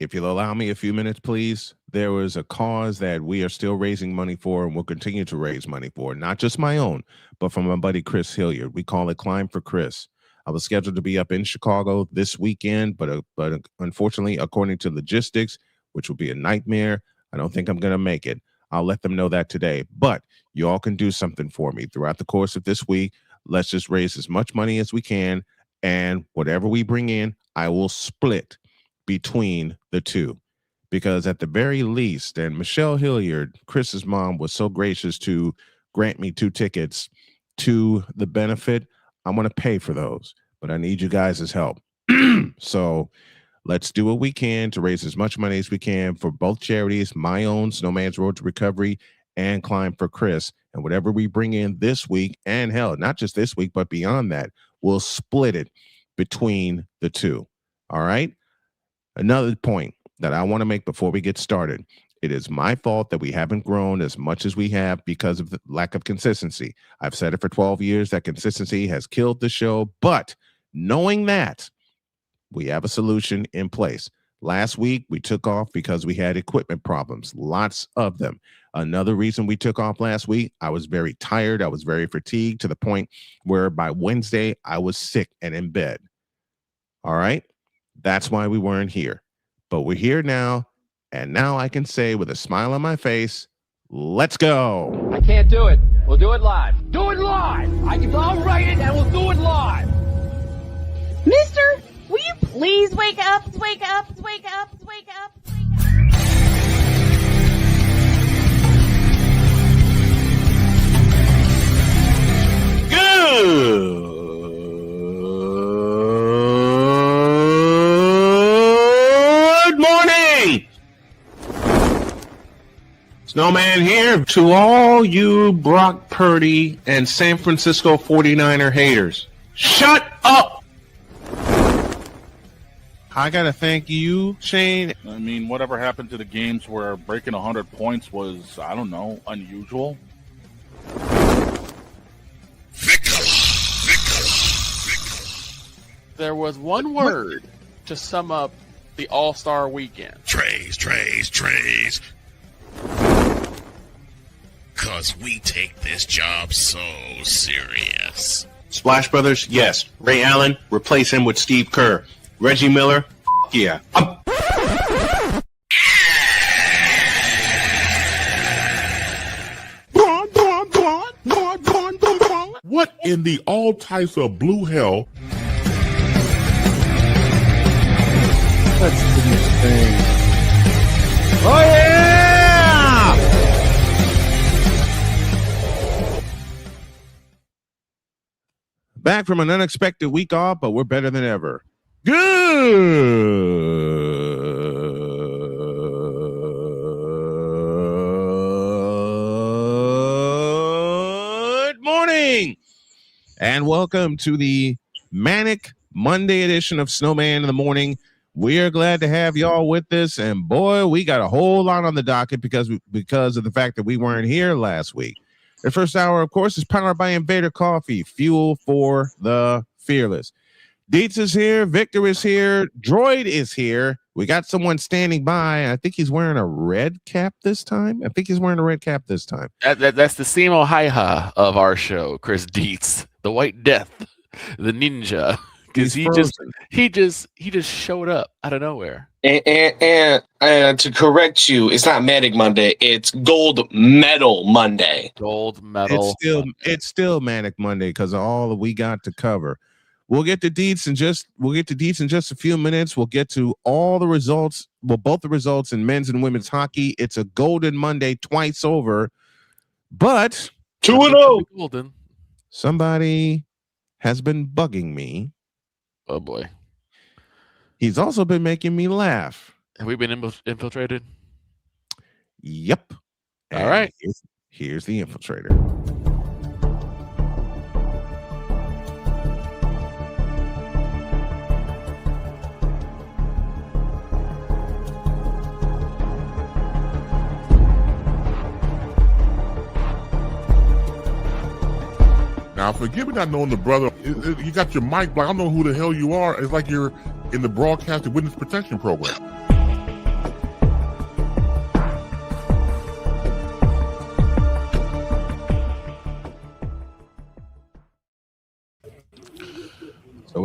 if you'll allow me a few minutes, please. There was a cause that we are still raising money for and will continue to raise money for, not just my own, but from my buddy Chris Hilliard. We call it Climb for Chris. I was scheduled to be up in Chicago this weekend, but unfortunately, according to logistics, which will be a nightmare, I don't think I'm going to make it. I'll let them know that today. But you all can do something for me throughout the course of this week. Let's just raise as much money as we can, and whatever we bring in, I will split between the two, because at the very least, and Michelle Hilliard, Chris's mom, was so gracious to grant me 2 tickets to the benefit. I want to pay for those, but I need you guys' help. So let's do what we can to raise as much money as we can for both charities, my own Snowman's Road to Recovery and Climb for Chris. And whatever we bring in this week, and hell, not just this week, but beyond that, we'll split it between the two. All right. Another point that I want to make before we get started. It is my fault that we haven't grown as much as we have because of the lack of consistency. I've said it for 12 years that consistency has killed the show, but knowing that, we have a solution in place. Last week, we took off because we had equipment problems, lots of them. Another reason we took off last week, I was very tired. I was very fatigued to the point where by Wednesday, I was sick and in bed. All right. That's why we weren't here. But we're here now. And now I can say with a smile on my face, let's go. I can't do it. We'll do it live. Do it live. I'll write it and we'll do it live. Mister, will you please wake up, wake up, wake up, wake up, wake up. Good morning. Snowman here to all you Brock Purdy and San Francisco 49er haters. Shut up. I got to thank you, Shane. I mean, whatever happened to the games where breaking 100 points was, I don't know, unusual? There was one word to sum up the All-Star weekend. Trays. Because we take this job so serious. Splash Brothers, yes. Ray Allen, replace him with Steve Kerr. Reggie Miller, yeah. What in the all types of blue hell? Let's do this thing. Oh, yeah! Back from an unexpected week off, but we're better than ever. Good morning, and welcome to the Manic Monday edition of Snowman in the Morning. We are glad to have y'all with us, and boy, we got a whole lot on the docket because of the fact that we weren't here last week. The first hour, of course, is powered by Invader Coffee, fuel for the fearless. Dietz is here, Victor is here, Droid is here. We got someone standing by. I think he's wearing a red cap this time. That's the Simo Hi-Ha of our show, Chris Dietz, the White Death, the ninja. Because he just showed up out of nowhere. And to correct you, it's not Manic Monday. It's Gold Medal Monday. Gold Medal. It's still Manic Monday because of all that we got to cover. We'll get to Dietz in just a few minutes. We'll get to all the results. Well, both the results in men's and women's hockey. It's a Golden Monday twice over, but 2-0. Golden. Somebody has been bugging me. Oh boy. He's also been making me laugh. Have we been infiltrated? Yep. All right. Here's the infiltrator. Now, forgive me not knowing the brother. You got your mic, but I don't know who the hell you are. It's like you're in the broadcasting witness protection program.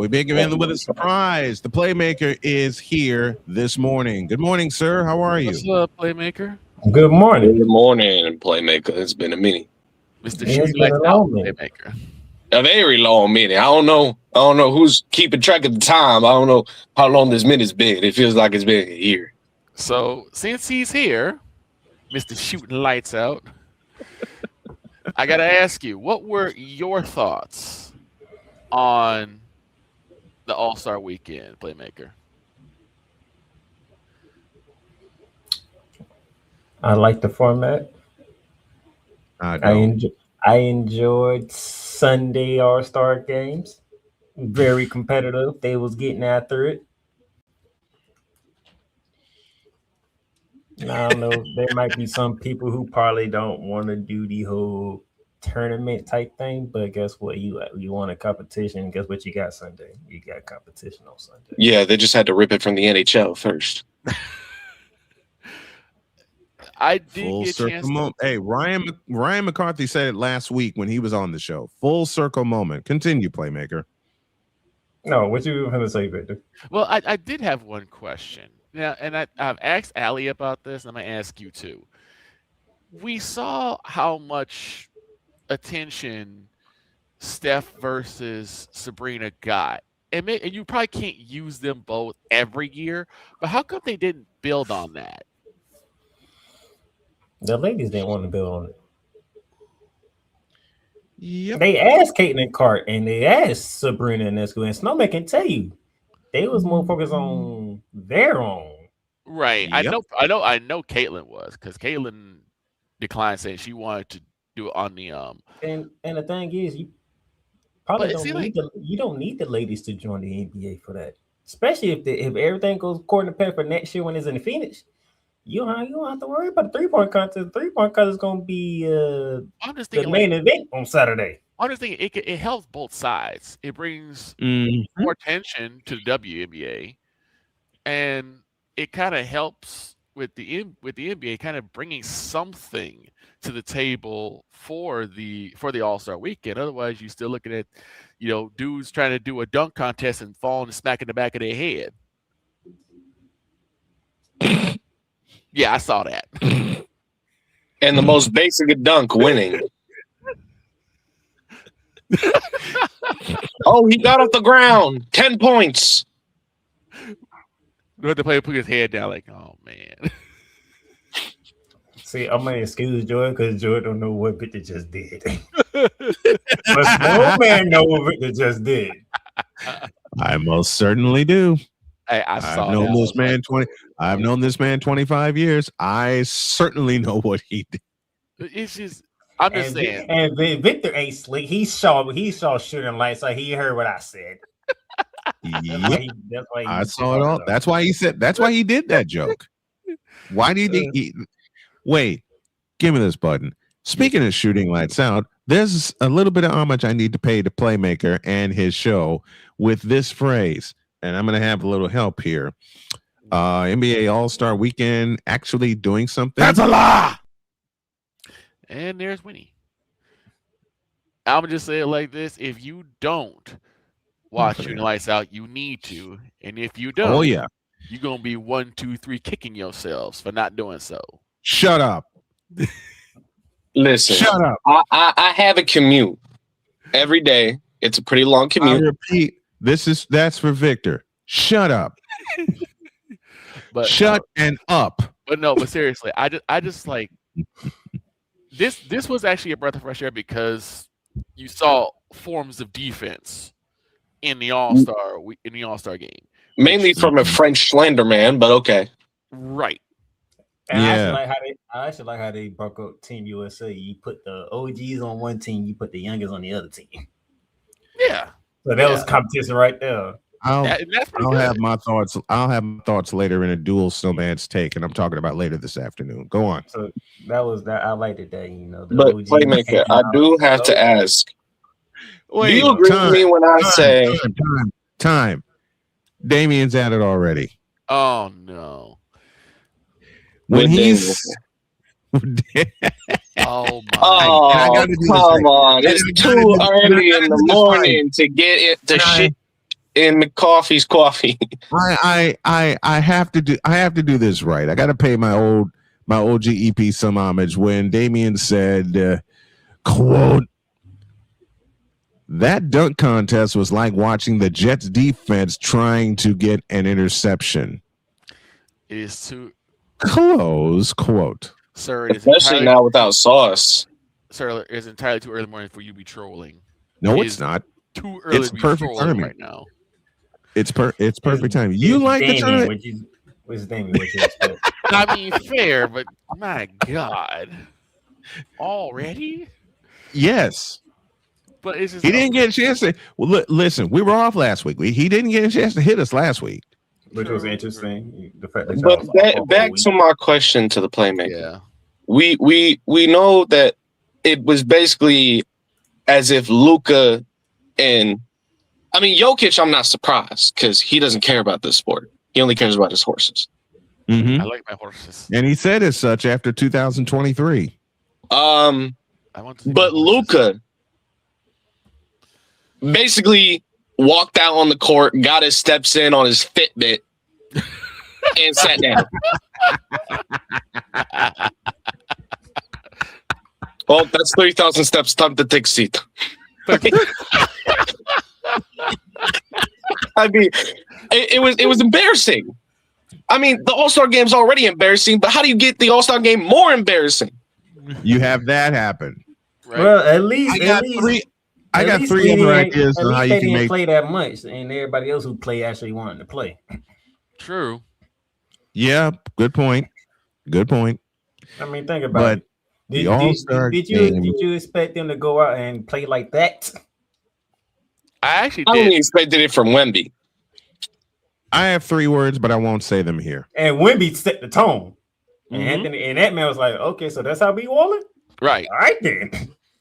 we begin with a surprise. The Playmaker is here this morning. Good morning, sir. How are you? What's up, Playmaker? Good morning. Good morning, Playmaker. It's been a minute. Mr. It's Shooting been a Lights Out, long minute. Playmaker. A very long minute. I don't know who's keeping track of the time. I don't know how long this minute's been. It feels like it's been a year. So since he's here, Mr. Shooting Lights Out, I gotta ask you, what were your thoughts on the All-Star Weekend, Playmaker? I like the format. I enjoyed Sunday All-Star games. Very competitive. They was getting after it. I don't know. There might be some people who probably don't want to do the whole tournament type thing, but guess what? You want a competition. Guess what you got Sunday? You got competition on Sunday. Yeah, they just had to rip it from the NHL first. I did Full get a circle chance. moment. Hey, Ryan McCarthy said it last week when he was on the show. Full circle moment. Continue, Playmaker. No, what you going to say, Victor? Well, I did have one question. Now, and I've asked Allie about this, and I'm going to ask you too. We saw how much attention Steph versus Sabrina got. And you probably can't use them both every year, but how come they didn't build on that? The ladies didn't want to build on it. Yep. They asked Caitlin Cart and they asked Sabrina and Esco, and Snowman can tell you they was more focused on their own. Right. Yep. I know Caitlin was, because Caitlin declined saying she wanted to do it on the And the thing is, you probably But you don't need the ladies to join the NBA for that. Especially if everything goes according to plan for next year when it's in the Phoenix. You don't have to worry about the 3-point contest. 3-point contest is going to be I'm just the thinking main event on Saturday. I'm just thinking it helps both sides. It brings Mhm. more attention to the WNBA, and it kind of helps with the NBA kind of bringing something to the table for the All-Star Weekend. Otherwise, you're still looking at dudes trying to do a dunk contest and falling and smacking the back of their head. Yeah, I saw that. And the most basic of dunk winning. Oh, he got off the ground. 10 points. The player put his head down like, oh, man. See, I'm going to excuse Joy because Joy don't know what Victor just did. But Snowman know what Victor just did. I most certainly do. I've known this man 25 years. I certainly know what he did. It's just, I'm just saying. And Victor ain't slick. He saw shooting lights, so he heard what I said. Yep. That's why I saw it all. That's why he did that joke. Why did he wait? Give me this button. Speaking of shooting lights out, there's a little bit of homage I need to pay to Playmaker and his show with this phrase. And I'm going to have a little help here. NBA All-Star Weekend actually doing something. That's a lie. And there's Winnie. I'm going to just say it like this. If you don't watch Shooting Lights Out, you need to. And if you don't, you're going to be 1, 2, 3 kicking yourselves for not doing so. Shut up. Listen. Shut up. I have a commute every day. It's a pretty long commute. I repeat, that's for Victor. Shut up. But Shut and up. But seriously, I just like this was actually a breath of fresh air because you saw forms of defense in the All-Star game. Mainly from a French slender man, but okay. Right. And I actually like how they broke up Team USA. You put the OGs on one team, you put the youngest on the other team. Yeah. So that was competition right there. I'll have my thoughts. I'll have my thoughts later in a dual Snowman's take, and I'm talking about later this afternoon. Go on. So that was that. I liked it that But Playmaker, I do have to ask. Do you agree with me when I say time? Damien's at it already. Oh no. When he's oh my! Oh, come on! It's too early in the morning to get it to shit. in McCarthy's coffee. I have to do this right. I got to pay my old GEP some homage when Damian said, quote, that dunk contest was like watching the Jets defense trying to get an interception. It is too close quote. Sir, it is Especially now without sauce. Sir, it's entirely too early in the morning for you to be trolling. No, it's not. Too early it's to be perfect trolling timing right now. It's perfect timing. You like the tournament? What's Damien? What you expect? I mean, fair, but my God, already? Yes. But it's just he didn't get a chance to. Well, listen, we were off last week. He didn't get a chance to hit us last week, which was interesting. The fact that but back to my question to the playmaker. Yeah, we know that it was basically as if Luka and Jokic. I'm not surprised because he doesn't care about this sport. He only cares about his horses. Mm-hmm. I like my horses, and he said as such after 2023. But Luka basically walked out on the court, got his steps in on his Fitbit, and sat down. Well, that's 30,000 steps. Time to take a seat. I mean, it was embarrassing. I mean, the All-Star Game's already embarrassing, but how do you get the All-Star Game more embarrassing? You have that happen. Right? Well, at least I got three other ideas on how you can make play that much, and everybody else who play actually wanted to play. True. Yeah, good point. Good point. I mean, think about it. Did you expect them to go out and play like that? I only expected it from Wemby. I have 3 words, but I won't say them here. And Wemby set the tone. And Anthony and that man was like, okay, so that's how we rolling? Right. All right then.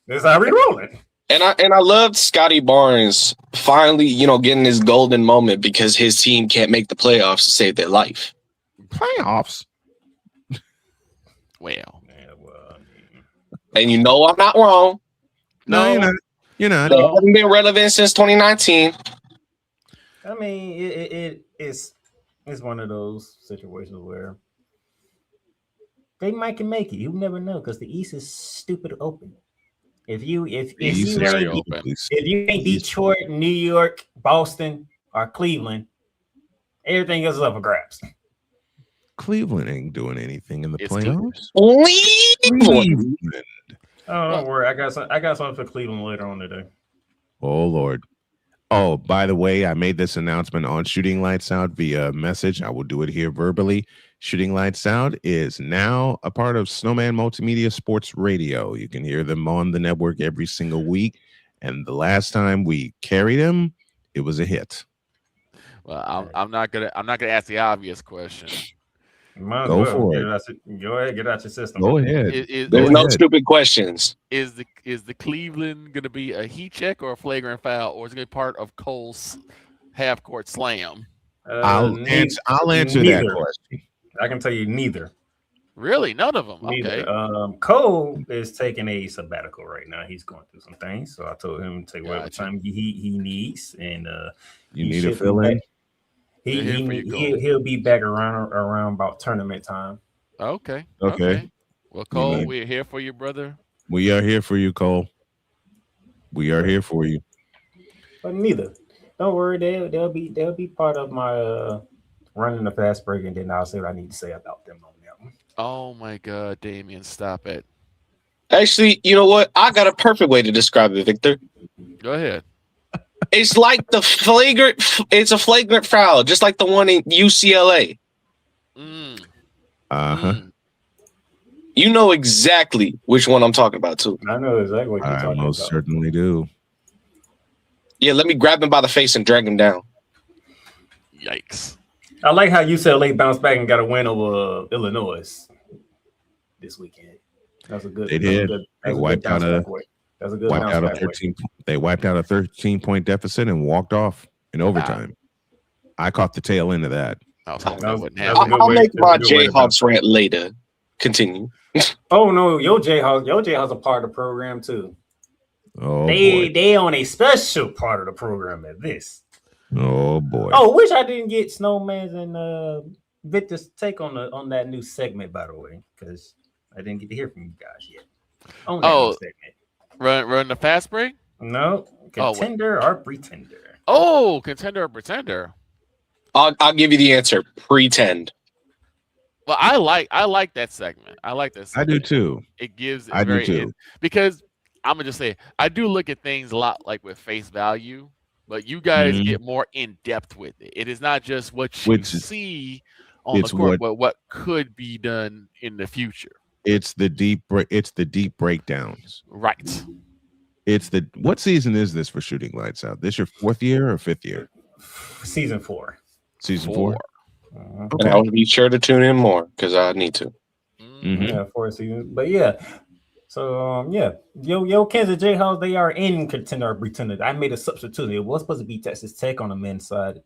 That's how we rolling. And I loved Scotty Barnes finally, getting his golden moment because his team can't make the playoffs to save their life. Playoffs? Well. And I'm not wrong. No, you're not. They haven't been relevant since 2019. I mean, it's one of those situations where they might can make it. You never know because the East is stupid open. If you ain't Detroit, New York, Boston, or Cleveland, everything else is up for grabs. Cleveland ain't doing anything in the playoffs. Cleveland. Oh, don't worry. I got something for Cleveland later on today. Oh Lord. Oh, by the way, I made this announcement on Shooting Lights Out via message. I will do it here verbally. Shooting Lights Out is now a part of Snowman Multimedia Sports Radio. You can hear them on the network every single week. And the last time we carried them, it was a hit. Well, I'm not gonna ask the obvious question. Go for it. Go ahead, get out your system. Go ahead. There's no stupid questions. Is the Cleveland going to be a heat check or a flagrant foul, or is it going to be part of Cole's half court slam? I'll answer that question. I can tell you neither. Really, none of them. Neither. Okay. Cole is taking a sabbatical right now. He's going through some things, so I told him to take whatever time he needs, and you need to fill in. He'll be back around about tournament time. Okay. Well, Cole, we're here for you, brother. We are here for you, Cole. We are here for you. But neither. Don't worry, they'll be part of my running the fast break, and then I'll say what I need to say about them on that one. Oh my God, Damian, stop it. Actually, you know what? I got a perfect way to describe it, Victor. Go ahead. It's like it's a flagrant foul, just like the one in UCLA. You know exactly which one I'm talking about, too. I know exactly what you're talking about. I most certainly do. Yeah, let me grab him by the face and drag him down. Yikes. I like how UCLA bounced back and got a win over Illinois this weekend. That's a good. They did. They wiped out a 13. They wiped out a 13-point deficit and walked off in overtime. I caught the tail end of that. I'll make my Jayhawks rant later. Continue. Oh no, your Jayhawks are part of the program too. Oh, they on a special part of the program at this. Oh boy. Oh, wish I didn't get Snowman's and Victor's take on that new segment, by the way, because I didn't get to hear from you guys yet. On that new segment. Run the fast break? No, contender or pretender. Oh, contender or pretender. I'll give you the answer. Pretend. Well, I like that segment. I like that segment. I do too. It gives I do too. Because I'm gonna just say I do look at things a lot like with face value, but you guys get more in depth with it. It is not just what you see on the court, but what could be done in the future. It's the deep breakdowns. Right. It's what season is this for Shooting Lights Out? This your 4th year or 5th year? Season 4. Season 4. Okay. And I will be sure to tune in more because I need to. Yeah, 4 seasons. But yeah. So yo, Kansas Jayhawks, they are in contender or pretender. I made a substitute. It was supposed to be Texas Tech on the men's side.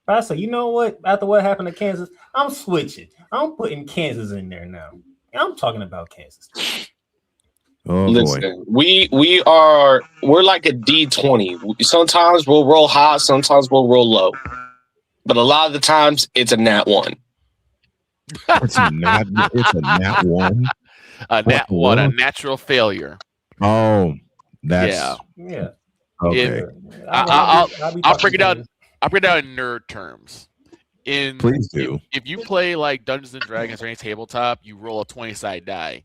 But I said, you know what? After what happened to Kansas, I'm switching. I'm putting Kansas in there now. I'm talking about Kansas. Oh, listen, boy. we're like a D20. Sometimes we'll roll high, sometimes we'll roll low. But a lot of the times it's a nat 1. It's a nat 1. A nat 1, a natural failure. Oh, that's yeah. Okay. I'll break it down. I'll break it down in nerd terms. Please do. If you play like Dungeons and Dragons or any tabletop, you roll a 20-sided die.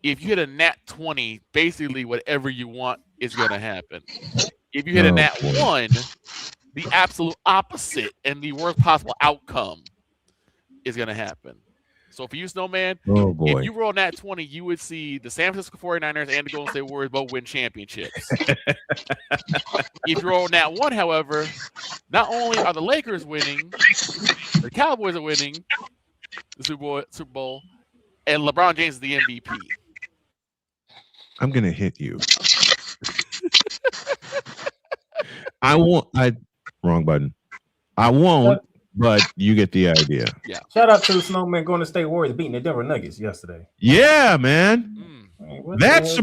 If you hit a nat 20, basically whatever you want is going to happen. If you hit a nat 1, the absolute opposite and the worst possible outcome is going to happen. So for you, Snowman, if you roll nat 20, you would see the San Francisco 49ers and the Golden State Warriors both win championships. If you roll nat 1, however, not only are the Lakers winning, the Cowboys are winning the Super Bowl, and LeBron James is the MVP. I'm going to hit you. Wrong button. I won't. But you get the idea. Yeah. Shout out to the Snowman Golden State Warriors beating the Denver Nuggets yesterday. Yeah, man. That's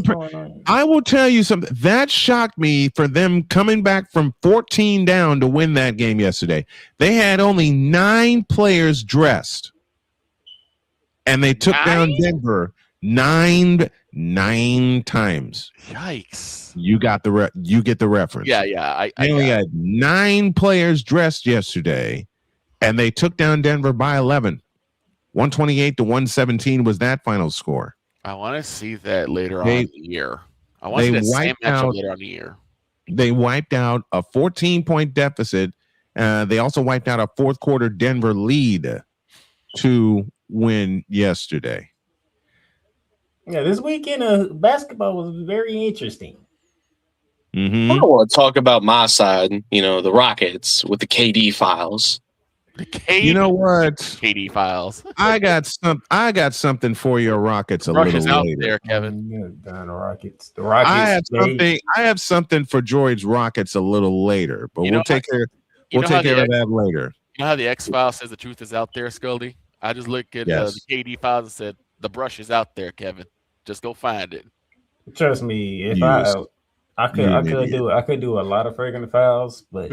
I will tell you something. That shocked me for them coming back from 14 down to win that game yesterday. They had only 9 players dressed. And they took down Denver 9 times. Yikes. You get the reference. Yeah. They only had 9 players dressed yesterday. And they took down Denver by 11. 128-117 was that final score. I want to see that later on in the year. I want to see that same matchup later on in the year. They wiped out a 14-point deficit. They also wiped out a fourth quarter Denver lead to win yesterday. Yeah, this weekend basketball was very interesting. I don't want to talk about my side, the Rockets with the KD files. You know what? KD files. I got something for your Rockets a little out later. There, Kevin. The Rockets. I have something for George's Rockets a little later, but we'll take care of that later. You know how the X file says the truth is out there, Scully? I just looked at the KD files and said the brush is out there, Kevin. Just go find it. Trust me, if I could do a lot of fragrant files, but.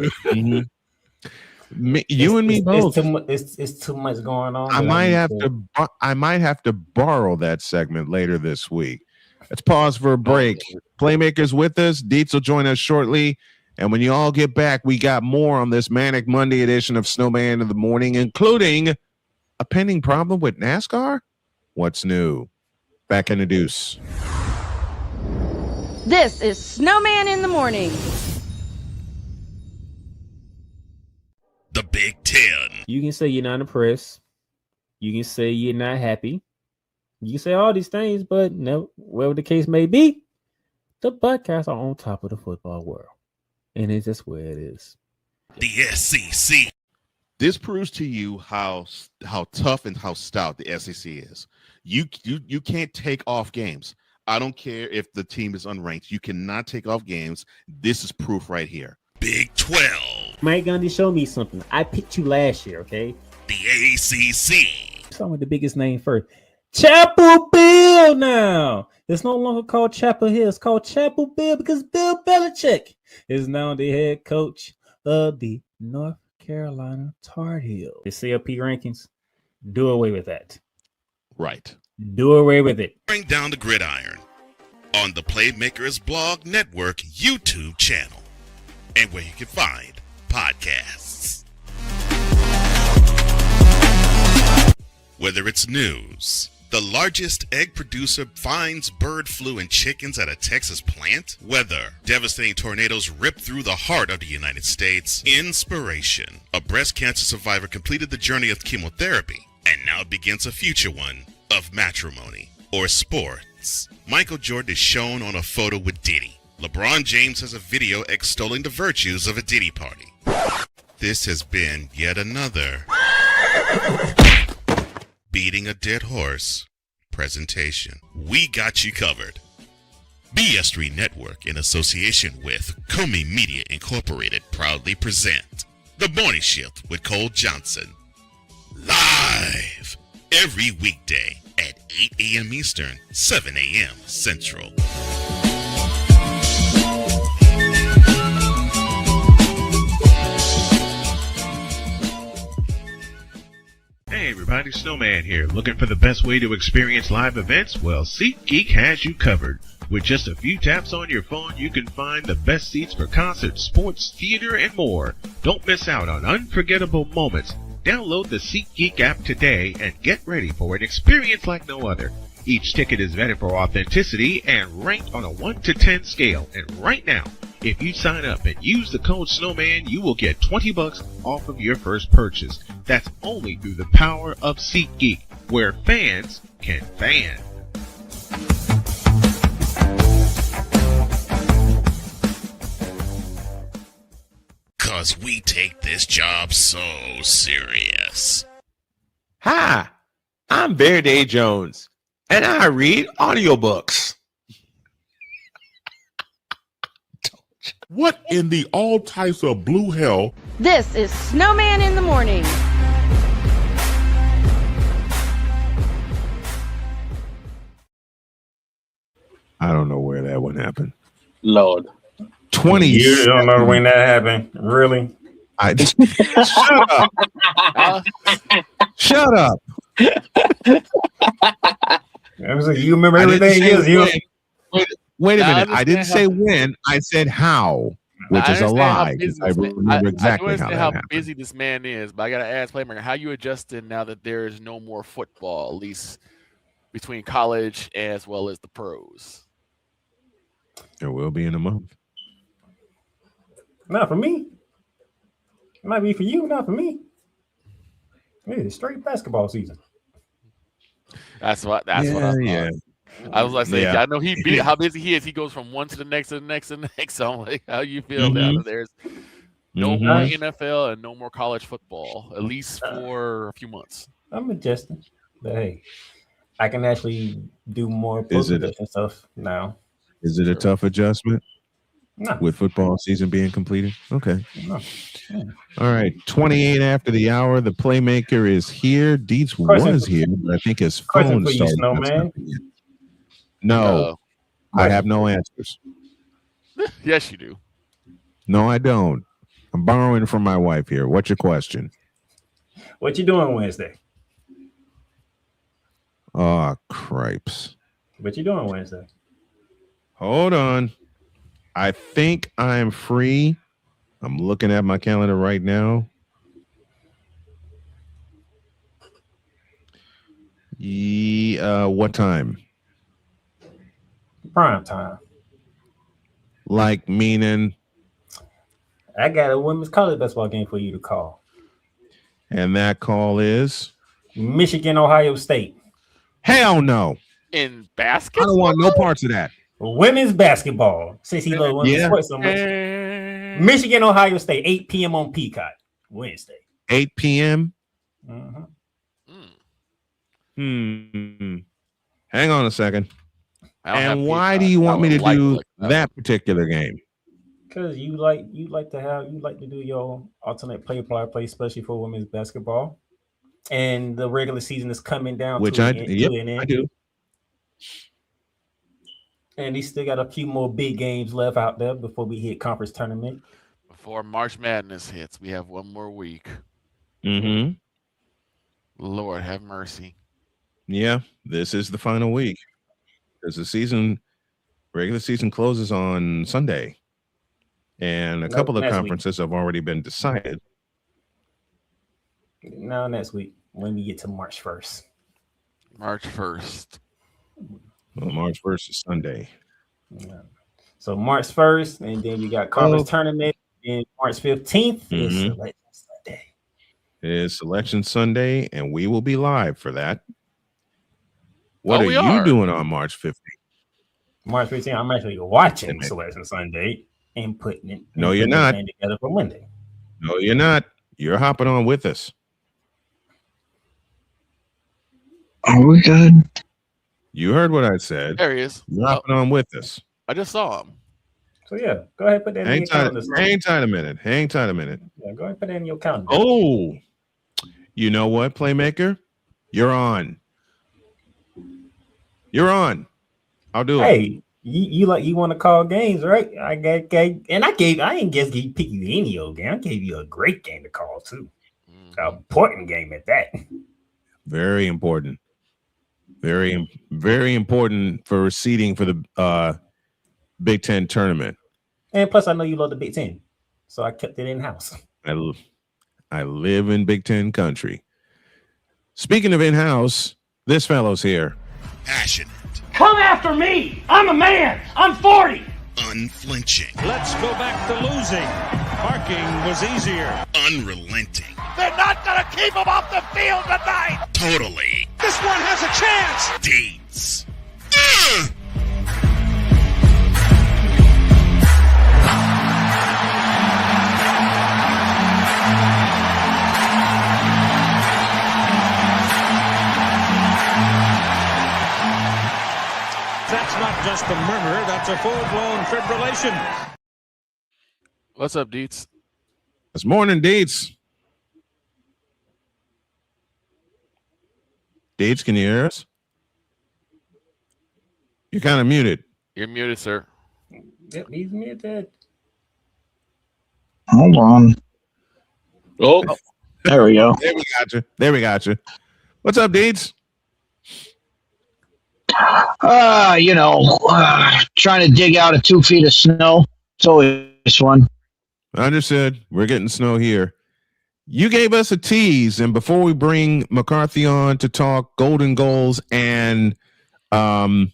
You and me both. It's too much going on. I might have to borrow that segment later this week. Let's pause for a break. Playmakers with us. Dietz will join us shortly. And when you all get back, we got more on this Manic Monday edition of Snowman in the Morning, including a pending problem with NASCAR. What's new? Back in the deuce. This is Snowman in the Morning. The Big Ten. You can say you're not impressed. You can say you're not happy. You can say all these things, but no, whatever the case may be, the Buckeyes are on top of the football world. And it's just where it is. The SEC. This proves to you how tough and how stout the SEC is. You can't take off games. I don't care if the team is unranked. You cannot take off games. This is proof right here. Big 12. Mike Gundy, show me something. I picked you last year, okay? The ACC. Start with the biggest name first. Chapel Bill now. It's no longer called Chapel Hill. It's called Chapel Bill because Bill Belichick is now the head coach of the North Carolina Tar Heels. The CLP rankings, do away with that. Right. Do away with it. Bring down the gridiron on the Playmakers Blog Network YouTube channel and where you can find podcasts. Whether it's news, the largest egg producer finds bird flu in chickens at a Texas plant, weather, devastating tornadoes rip through the heart of the United States, inspiration, a breast cancer survivor completed the journey of chemotherapy and now begins a future one of matrimony or sports. Michael Jordan is shown on a photo with Diddy. LeBron James has a video extolling the virtues of a Diddy party. This has been yet another beating a dead horse presentation. We got you covered. BS3 Network, in association with Comey Media Incorporated, proudly present The Morning Shift with Cole Johnson. Live every weekday at 8 a.m. Eastern, 7 a.m. Central. Hey everybody, Snowman here. Looking for the best way to experience live events? Well, SeatGeek has you covered. With just a few taps on your phone, you can find the best seats for concerts, sports, theater, and more. Don't miss out on unforgettable moments. Download the SeatGeek app today and get ready for an experience like no other. Each ticket is vetted for authenticity and ranked on a 1 to 10 scale. And right now, if you sign up and use the code Snowman, you will get $20 off of your first purchase. That's only through the power of SeatGeek, where fans can fan. Cause we take this job so serious. Hi, I'm Verde Jones, and I read audiobooks. What in the all types of blue hell? This is Snowman in the Morning. I don't know where that one happened. Lord. 20. You don't know when that happened, really? Shut up. Shut up. You remember everything? Wait a minute. I didn't say when. I said how, which is a lie. I remember exactly how that happened. Busy this man is, but I got to ask Playmaker, how you adjusting now that there is no more football, at least between college as well as the pros? There will be in a month. Not for me. It might be for you, not for me. It's straight basketball season. That's what I thought. I was like, I know how busy he is. He goes from one to the next to the next to the next. So I'm like, how you feel now that there's no more NFL and no more college football, at least for a few months? I'm adjusting, but hey, I can actually do more post-production stuff now. Is it a tough adjustment? No. With football season being completed? Okay. No. Yeah. All right. 28 after the hour. The Playmaker is here. Dietz was here, but I think his phone started. Snowman. No. I have no answers. Yes, you do. No, I don't. I'm borrowing from my wife here. What's your question? What you doing Wednesday? Oh, cripes. What you doing Wednesday? Hold on. I think I'm free. I'm looking at my calendar right now. What time? Prime time. Like meaning? I got a women's college basketball game for you to call. And that call is? Michigan, Ohio State. Hell no. In basketball? I don't want no parts of that. Women's basketball. Since he loves women's sports so much. Michigan, Ohio State, 8 p.m. on Peacock, Wednesday. 8 p.m.? Mm-hmm. Hang on a second. And why do you want me to do that particular game? Because you like to do your alternate play, especially for women's basketball. And the regular season is coming down. Which I do. And he still got a few more big games left out there before we hit conference tournament. Before March Madness hits, we have one more week. Mm-hmm. Lord have mercy. Yeah, this is the final week. Because the regular season closes on Sunday. And a couple of conferences have already been decided. No, next week when we get to March 1st. March 1st. Well, March 1st is Sunday. Yeah. So March 1st, and then we got conference tournament. And March 15th is Selection Sunday. It is Selection Sunday, and we will be live for that. What are you doing on March 15th? March 15th, I'm actually watching Selection Sunday and putting it. No, you're not. Together for Monday. No, you're not. You're hopping on with us. Are we good? You heard what I said. There he is. You're hopping on with us. I just saw him. So yeah, go ahead and put that in your calendar. Hang tight a minute. Yeah, go ahead and put that in your calendar. Oh, you know what, Playmaker? You're on. You're on. I'll do it. Hey, you want to call games, right? I didn't just pick you any old game. I gave you a great game to call too. An important game at that. Very important. Very, very important for seeding for the Big Ten tournament. And plus, I know you love the Big Ten, so I kept it in house. I live in Big Ten country. Speaking of in house, this fellow's here. Passionate. Come after me. I'm a man. I'm 40. Unflinching. Let's go back to losing. Parking was easier. Unrelenting. They're not going to keep him off the field tonight. Totally. This one has a chance. Deeds. That's not just a murmur, that's a full-blown fibrillation. What's up, Deets? It's morning, Deets. Deets, can you hear us? You're kind of muted. You're muted, sir. Yep, he's muted. Hold on. Oh, there we go. There we got you. What's up, Deets? Trying to dig out 2 feet of snow. It's always fun. Understood. We're getting snow here. You gave us a tease, and before we bring McCarthy on to talk golden goals and Major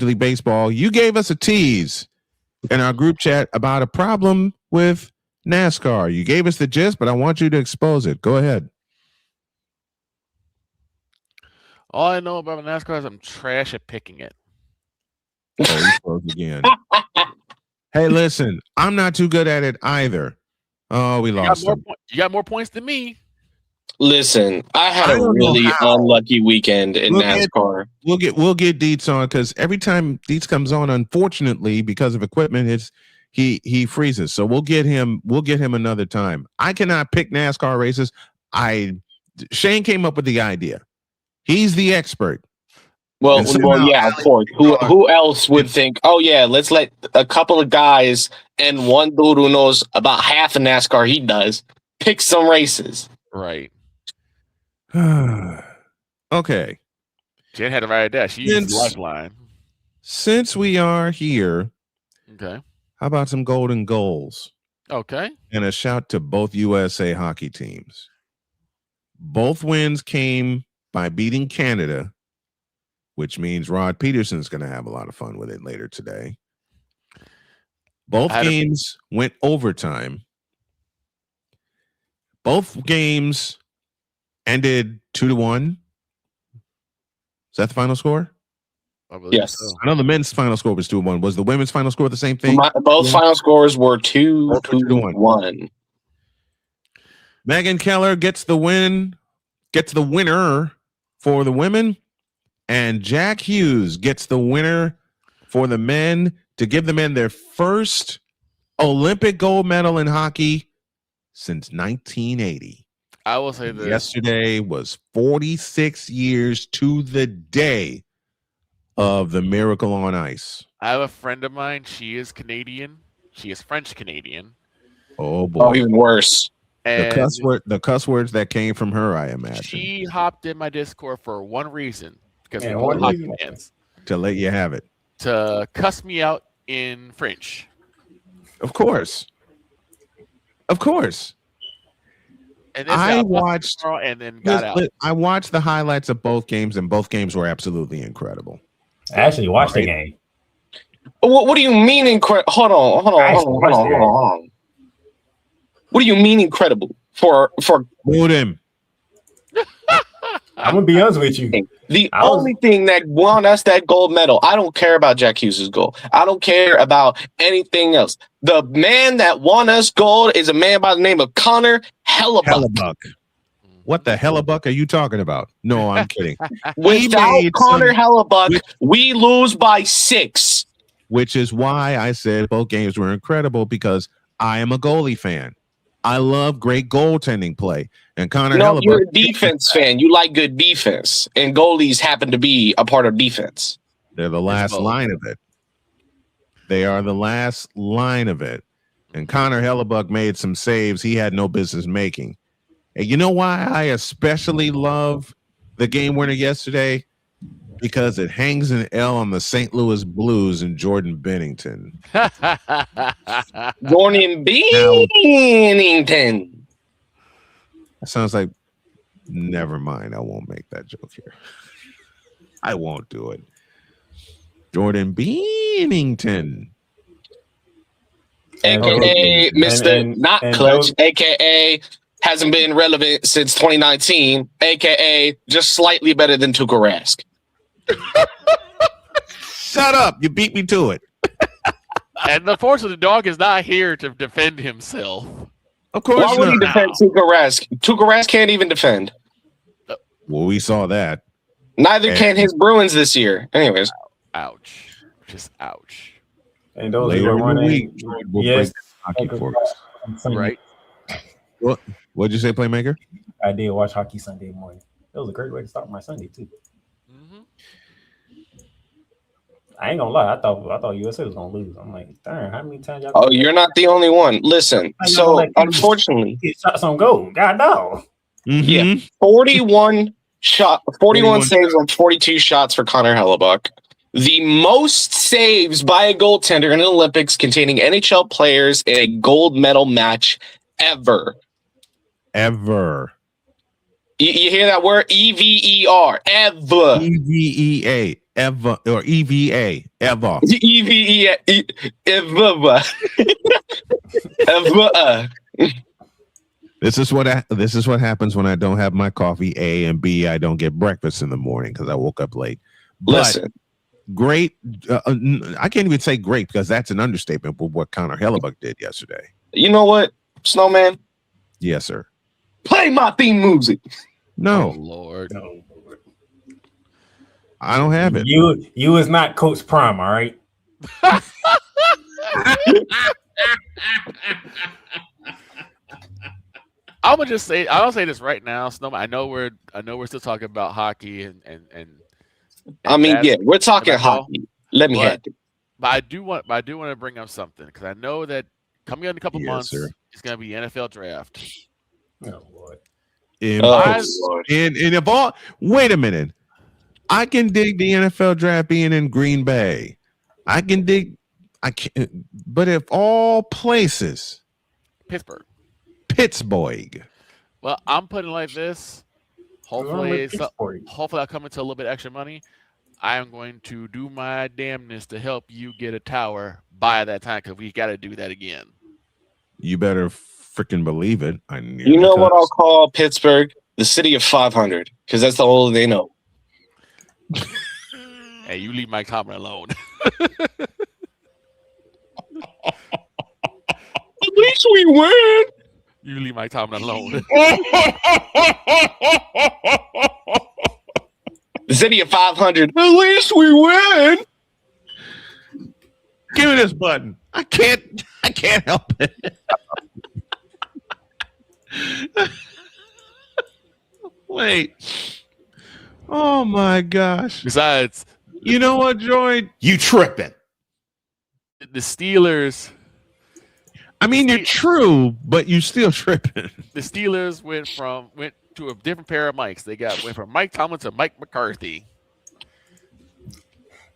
League Baseball, you gave us a tease in our group chat about a problem with NASCAR. You gave us the gist, but I want you to expose it. Go ahead. All I know about NASCAR is I'm trash at picking it. Oh, you froze again. Hey, listen, I'm not too good at it either. Oh, we lost. You got more points than me. Listen, I had a really unlucky weekend in NASCAR. We'll get Deets on because every time Deets comes on, unfortunately, because of equipment, he freezes. So we'll get him another time. I cannot pick NASCAR races. Shane came up with the idea. He's the expert. Well, yeah, of course. Who else would think, oh, yeah, let's let a couple of guys and one dude who knows about half of NASCAR he does pick some races. Right. Okay. Jen had a right idea. She used the lifeline. Since we are here, okay, how about some golden goals? Okay. And a shout to both USA hockey teams. Both wins came by beating Canada, which means Rod Peterson's going to have a lot of fun with it later today. Both games went overtime. Both games ended 2-1. Is that the final score? Yes. So. I know the men's final score was 2-1. Was the women's final score the same thing? Both final scores were 2-1. Megan Keller gets the winner for the women, and Jack Hughes gets the winner for the men to give the men their first Olympic gold medal in hockey since 1980. I will say this. Yesterday was 46 years to the day of the Miracle on Ice. I have a friend of mine. She is Canadian. She is French Canadian. Oh boy. Oh, even worse. The And cuss words that came from her, I imagine, she hopped in my Discord for one reason, because Yeah, we're what both hockey reason? fans, to let you have it. to cuss me out in French. Of course. Of course. And then I watched and then got out. I watched the highlights of both games, and both games were absolutely incredible. I actually watched the game. What do you mean incredible? Hold on. What do you mean incredible? For Boot him. I'm gonna be honest with you. The only thing that won us that gold medal, I don't care about Jack Hughes' goal. I don't care about anything else. The man that won us gold is a man by the name of Connor Hellebuck. What the Hellebuck are you talking about? No, I'm kidding. Without Connor Hellebuck, we lose by 6. Which is why I said both games were incredible, because I am a goalie fan. I love great goaltending play. And Connor Hellebuck. You're a defense fan. You like good defense. And goalies happen to be a part of defense. They're the last line of it. They are the last line of it. And Connor Hellebuck made some saves he had no business making. And you know why I especially love the game winner yesterday? Because it hangs an L on the St. Louis Blues and Jordan Bennington. Jordan Bennington. That sounds like, never mind. I won't make that joke here. I won't do it. Jordan Bennington. AKA Mr. Not Clutch, AKA hasn't been relevant since 2019, AKA just slightly better than Tuukka Rask. Shut up. You beat me to it. And unfortunately, the dog is not here to defend himself. Of course Why would he defend Tuukka Rask? Tuukka Rask can't even defend. Well, we saw that. Neither can his Bruins this year. Anyways. Ouch. Just ouch. And those Later who are in the running, week, we'll yes, break down hockey for us. Right. What'd you say, Playmaker? I did watch hockey Sunday morning. It was a great way to start my Sunday too. I ain't gonna lie. I thought USA was gonna lose. I'm like, darn, how many times y'all? Oh, you're not the only one. Listen, so unfortunately, get shots on goal. God dog. Yeah, 41 saves on 42 shots for Connor Hellebuck. The most saves by a goaltender in the Olympics containing NHL players in a gold medal match ever. Ever. You hear that word? EVER. Ever. EVEA. Ever. Or EVA. Ever. EVEA. Ever. Ever. This is what happens when I don't have my coffee. A, and B, I don't get breakfast in the morning because I woke up late. Listen. Great. I can't even say great because that's an understatement. But what Connor Hellebuck did yesterday. You know what, Snowman? Yes, sir. Play my theme music. No. Oh, Lord. No. I don't have it. You is not Coach Prime, all right? I'll say this right now, Snowman. I know we're still talking about hockey and I mean, yeah, we're talking hockey. Let me have it. But I do want to bring up something because I know that coming in a couple months it's going to be NFL draft. Oh Lord. Wait a minute. I can dig the NFL draft being in Green Bay. I can't, but if all places, Pittsburgh. Well, I'm putting it like this. Hopefully I'll come into a little bit extra money. I am going to do my damnness to help you get a tower by that time because we got to do that again. You better freaking believe it. You know what I'll call Pittsburgh? The city of 500 because that's the whole they know. Hey, you leave Mike Tomlin alone. At least we win. You leave Mike Tomlin alone. The city of 500. At least we win. Give me this button. I can't help it. Wait. Oh my gosh. Besides, you know what, Joy? You tripping. The Steelers. I mean, you're true, but you still tripping. The Steelers went to a different pair of mics. They went from Mike Tomlin to Mike McCarthy.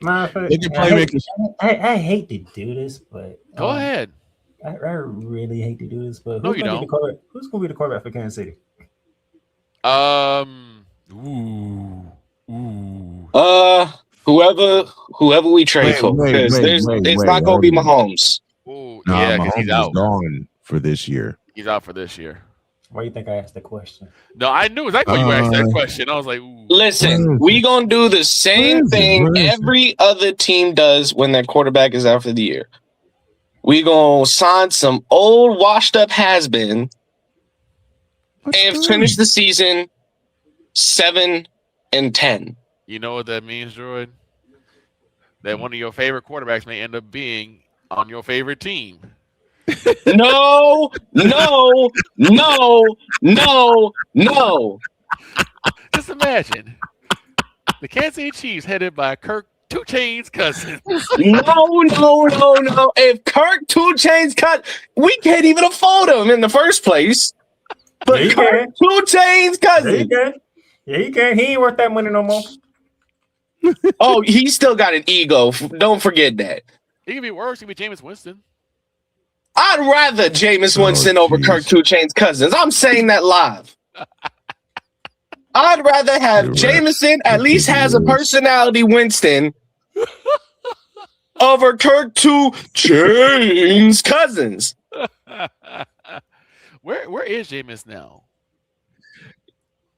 I hate to do this, but go ahead. I really hate to do this, but no, you don't. Who's going to be the quarterback for Kansas City? Whoever we trade for, because it's not going to be Mahomes. Yeah, because he's out. Gone for this year. He's out for this year. Why do you think I asked the question? No, I knew exactly why you asked that question. I was like, ooh. Listen, we gonna do the same thing every other team does when their quarterback is out for the year. We gonna sign some old washed up has-been and finish the season 7-10. You know what that means, Droid? That one of your favorite quarterbacks may end up being on your favorite team. No. Just imagine the Kansas City Chiefs headed by Kirk 2 Chainz Cousins. No. If Kirk 2 Chainz cut, we can't even afford him in the first place. But Kirk 2 Chainz Cousins. Yeah, he can. He ain't worth that money no more. Oh, he still got an ego. Don't forget that. He can be worse. He can be Jameis Winston. I'd rather Jameis Winston over Kirk 2 Chainz Cousins. I'm saying that live. I'd rather have Jameson, at least has a personality, Winston, over Kirk 2 Chainz Cousins. Where is Jameis now?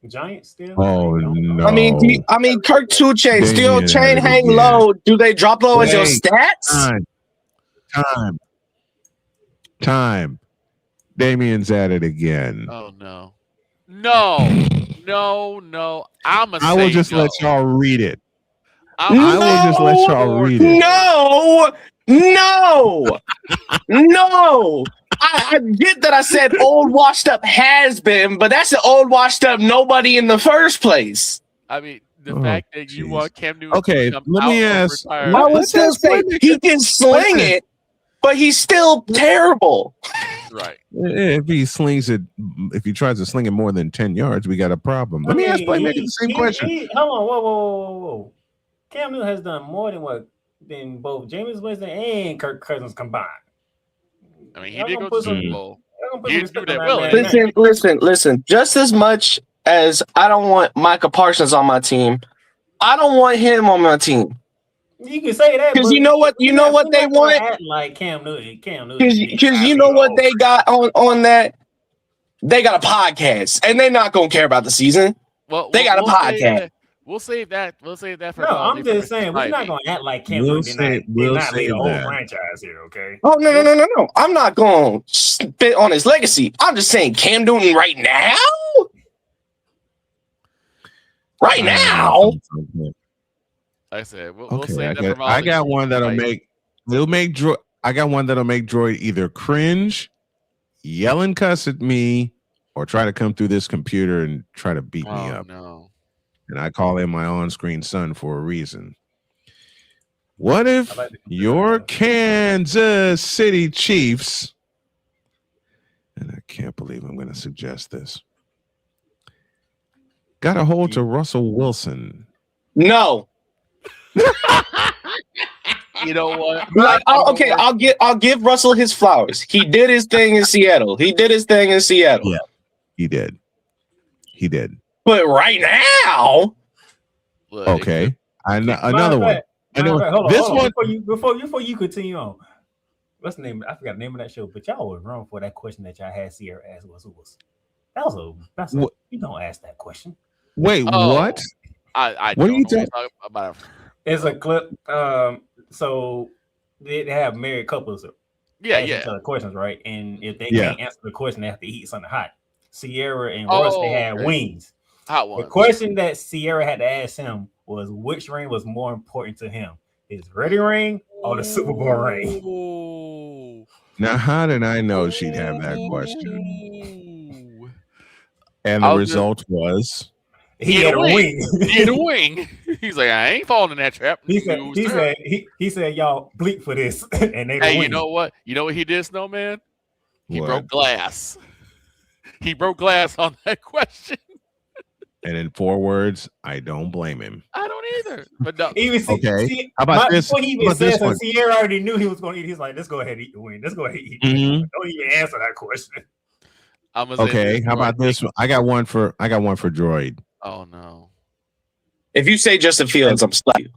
Giants still? Oh no! I mean, Kirk 2 Chainz still chain hang low. Do they drop low as your stats? Time. Damien's at it again. Oh no! I will just let y'all read it. I will just let y'all read it. No. I get that I said old washed up has been, but that's an old washed up nobody in the first place. I mean, the fact that you want Cam Newton. Okay, let me ask. I would still say he can sling it, but he's still terrible. Right. If he slings it, if he tries to sling it more than 10 yards, we got a problem. Let me ask Playmaker the same question. Hold on, whoa. Cam Newton has done more than both Jameis Winston and Kirk Cousins combined. I mean, he did go to the Super Bowl. He didn't do that well. Listen. Just as much as I don't want Micah Parsons on my team, I don't want him on my team. You can say that because you know what they want. Like Cam Newton. Because you know what they got on that. They got a podcast, and they're not gonna care about the season. Well, they got a podcast. We'll save that for. No, I'm just saying we're not gonna act like Cam Newton did not lead the whole franchise here. Okay. Oh no! I'm not gonna spit on his legacy. I'm just saying Cam Newton right now. Right now. Like I said, we'll save that for. I got one that'll make. I got one that'll make Droid either cringe, yell and cuss at me, or try to come through this computer and try to beat me up. No. And I call him my on-screen son for a reason. What if your Kansas City Chiefs, and I can't believe I'm going to suggest this, got a hold to Russell Wilson? No. You know what? I'll give Russell his flowers. He did his thing in Seattle. Yeah, he did. But right now, okay. Another one. Hold on. Before you continue on, what's the name? I forgot the name of that show. But y'all was wrong for that question that y'all had Sierra asked was. You don't ask that question. Wait, what? I what are you talking about? It's a clip. So they have married couples. Yeah. Questions, right? And if they can't answer the question, they have to eat something hot. Sierra and Russ, they had wings. Hot ones. The question that Sierra had to ask him was which ring was more important to him, his Ready ring or the Super Bowl ring? Now, how did I know she'd have that question? And the result was he had a wing. He had a wing. He's like, I ain't falling in that trap. He said, y'all bleep for this, and they. Hey, you know what? You know what he did, Snowman? He What? broke glass. He broke glass on that question. And in 4 words, I don't blame him. I don't either. But no. Okay. How about this? Before he How even about this said one? that, Sierra already knew he was going to eat. He's like, let's go ahead and eat the wing. Let's go ahead and eat. Mhm. Don't even answer that question. Okay. How about this one? I got one for Droid. Oh no. If you say Justin Fields, I'm slapping you.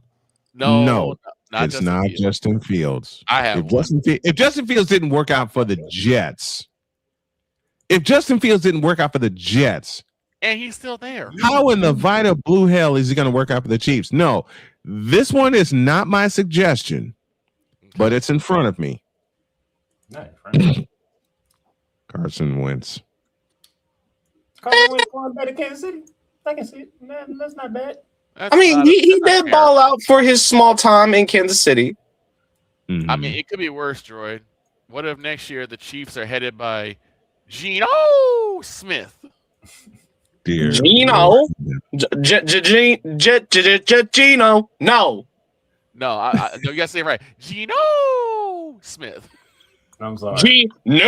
No, it's not Justin Fields. I have if Justin Fields didn't work out for the Jets, and he's still there. how in the Vita blue hell is he going to work out for the Chiefs? No, this one is not my suggestion, but it's in front of me. Carson Wentz. Carson Wentz going back to Kansas City. I can see it. Man, that's not bad. I mean, he did ball out for his small time in Kansas City. I mean, it could be worse, Droid. What if next year the Chiefs are headed by Geno Smith? Dear Geno? Geno? No. No, you gotta say it right. Geno Smith. I'm sorry. No.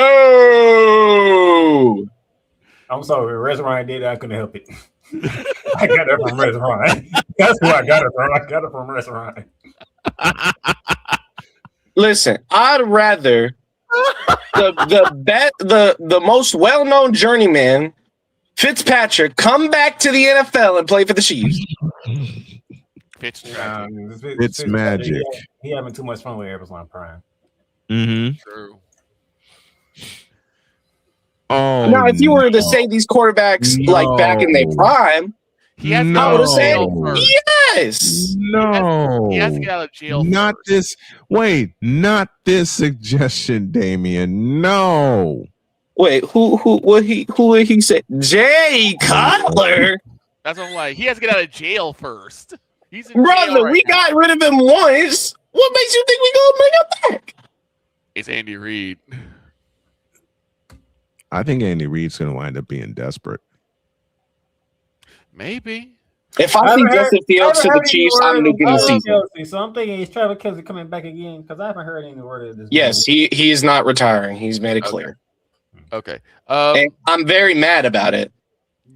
I'm sorry. Restaurant did it. I couldn't help it. I got it from restaurant. That's who I got it from. I got it from restaurant. Listen, I'd rather the most well-known journeyman Fitzpatrick come back to the NFL and play for the Chiefs. It's magic. He having too much fun with Amazon Prime. Mm-hmm. True. Oh, now, if you were to say these quarterbacks like back in their prime, I would have said yes. No, he has to get out of jail. Not first. this. Wait, not this suggestion, Damian. No. Wait, who would he say? Jay Cutler. That's what I'm like. He has to get out of jail first. He's in Brother, jail right we now. got rid of him once. What makes you think we gonna bring him back? It's Andy Reid. I think Andy Reid's going to wind up being desperate. Maybe. If I see Justin Fields to the Chiefs, I'm nuking the season. So I'm thinking is Travis Kelce coming back again? Because I haven't heard any word of this. Yes, he is not retiring. He's made it clear. Okay. And I'm very mad about it.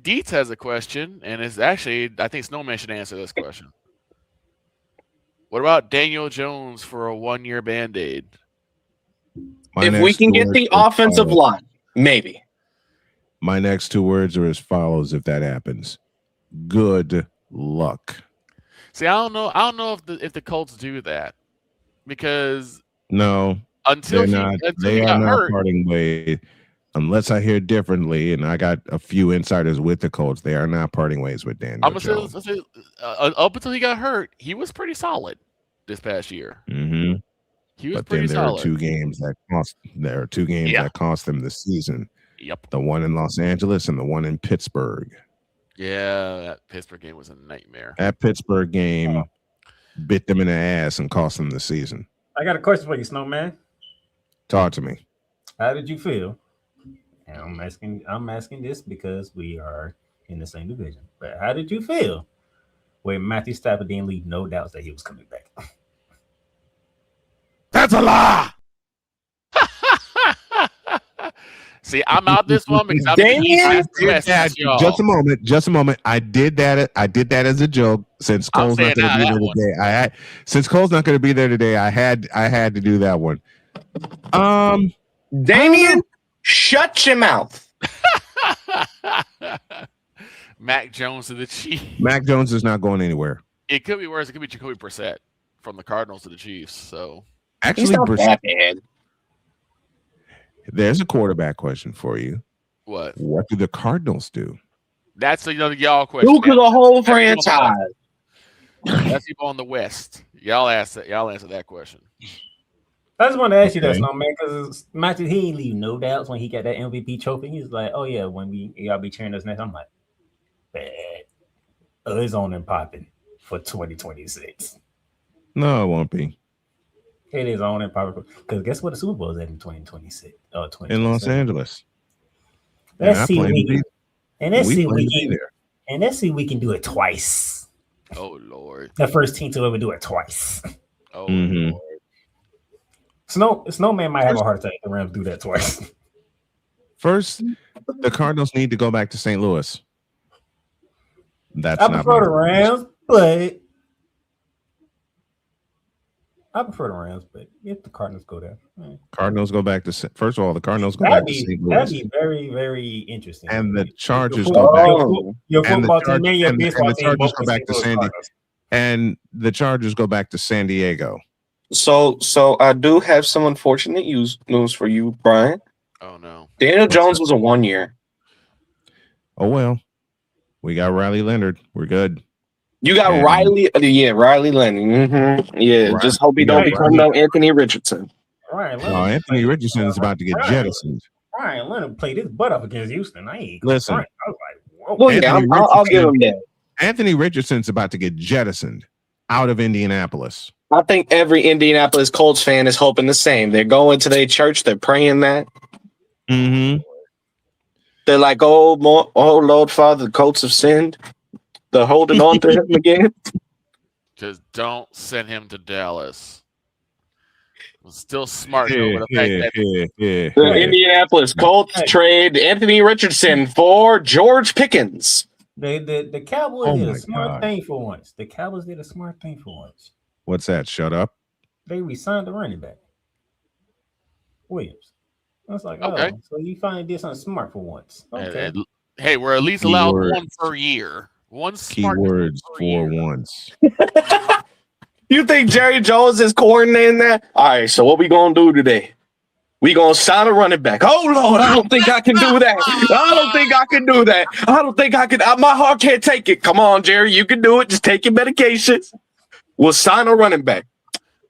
Dietz has a question, and it's actually, I think Snowman should answer this question. What about Daniel Jones for a 1-year Band-Aid? If we can get the offensive line, maybe. My next 2 words are as follows if that happens. Good luck. See, I don't know if the Colts do that because No, until they are he got not hurt, parting ways. Unless I hear differently, and I got a few insiders with the Colts, they are not parting ways with Daniel I'm Jones. gonna say, up until he got hurt, he was pretty solid this past year. Mm-hmm. He was But pretty then there solid. are 2 games that cost. There are 2 games that cost them the season. Yep. The one in Los Angeles and the one in Pittsburgh. Yeah, that Pittsburgh game was a nightmare. That Pittsburgh game bit them in the ass and cost them the season. I got a question for you, Snowman. Talk to me. How did you feel? And I'm asking this because we are in the same division. But how did you feel when Matthew Stafford didn't leave no doubts that he was coming back? That's a lie. See, I'm out this one because I'm Just a moment. I did that as a joke. Since Cole's not going to be there today, since Cole's not going to be there today, I had to do that one. Damian, shut your mouth. Mac Jones to the Chiefs. Mac Jones is not going anywhere. It could be worse. It could be Jacoby Brissett from the Cardinals to the Chiefs. So actually, that bad. There's a quarterback question for you. What do the Cardinals do? That's y'all question. Who could the whole franchise? That's people on the West. Y'all answer that question. I just want to ask you that, Snowman, because Matthew, he ain't leave no doubts when he got that MVP trophy. He's like, oh, yeah, when y'all be cheering us next. I'm like, bad. It's on and popping for 2026. No, it won't be. It is on and popping. Because guess what the Super Bowl is at in 2026? In Los Angeles. Let's see if we can do it twice. Oh, Lord. The first team to ever do it twice. Oh, mm-hmm. Lord. Snowman might have a heart attack if the Rams do that twice. First, the Cardinals need to go back to St. Louis. That's I not prefer my the Rams, but if the Cardinals go there, Cardinals go back to first of all, the Cardinals go that'd back to be St. that'd Louis, be very, very interesting. and the Chargers your, go back. your and the football team Chargers- and your and baseball the team Chargers both go back to St. Louis San Diego, Cardinals. and the Chargers go back to San Diego. So I do have some unfortunate news for you, Brian. Oh no. Daniel Jones was a 1 year. Oh well, we got Riley Leonard. We're good. You got And- Riley Leonard. Yeah, Right. just hope he You don't got become no Anthony Richardson. Ryan No, Leonard, Anthony Richardson is about to get jettisoned. Ryan Leonard played his butt up against Houston. I ain't Listen. I was like, whoa. Well, yeah, Anthony I'll give him that. Anthony Richardson's about to get jettisoned out of Indianapolis. I think every Indianapolis Colts fan is hoping the same. They're going to their church. They're praying that. Mm-hmm. They're like, oh Lord Father, the Colts have sinned. They're holding on to him again. Just don't send him to Dallas. I'm still smart over the fact that The Indianapolis Colts trade Anthony Richardson for George Pickens. The Cowboys Oh did my a smart God. thing for once. The Cowboys did a smart thing for once. What's that? Shut up. They re-signed the running back, Williams. I was like, Okay. oh, so you finally did something smart for once. Okay. and, hey, we're at least allowed Keywords. one per year. One smart Keywords per for year. once. You think Jerry Jones is coordinating that? All right, so what we gonna do today? We gonna sign a running back. Oh Lord, I don't think I can do that. I don't think I can do that. I don't think I can. My heart can't take it. Come on, Jerry, you can do it. Just take your medications. We'll sign a running back.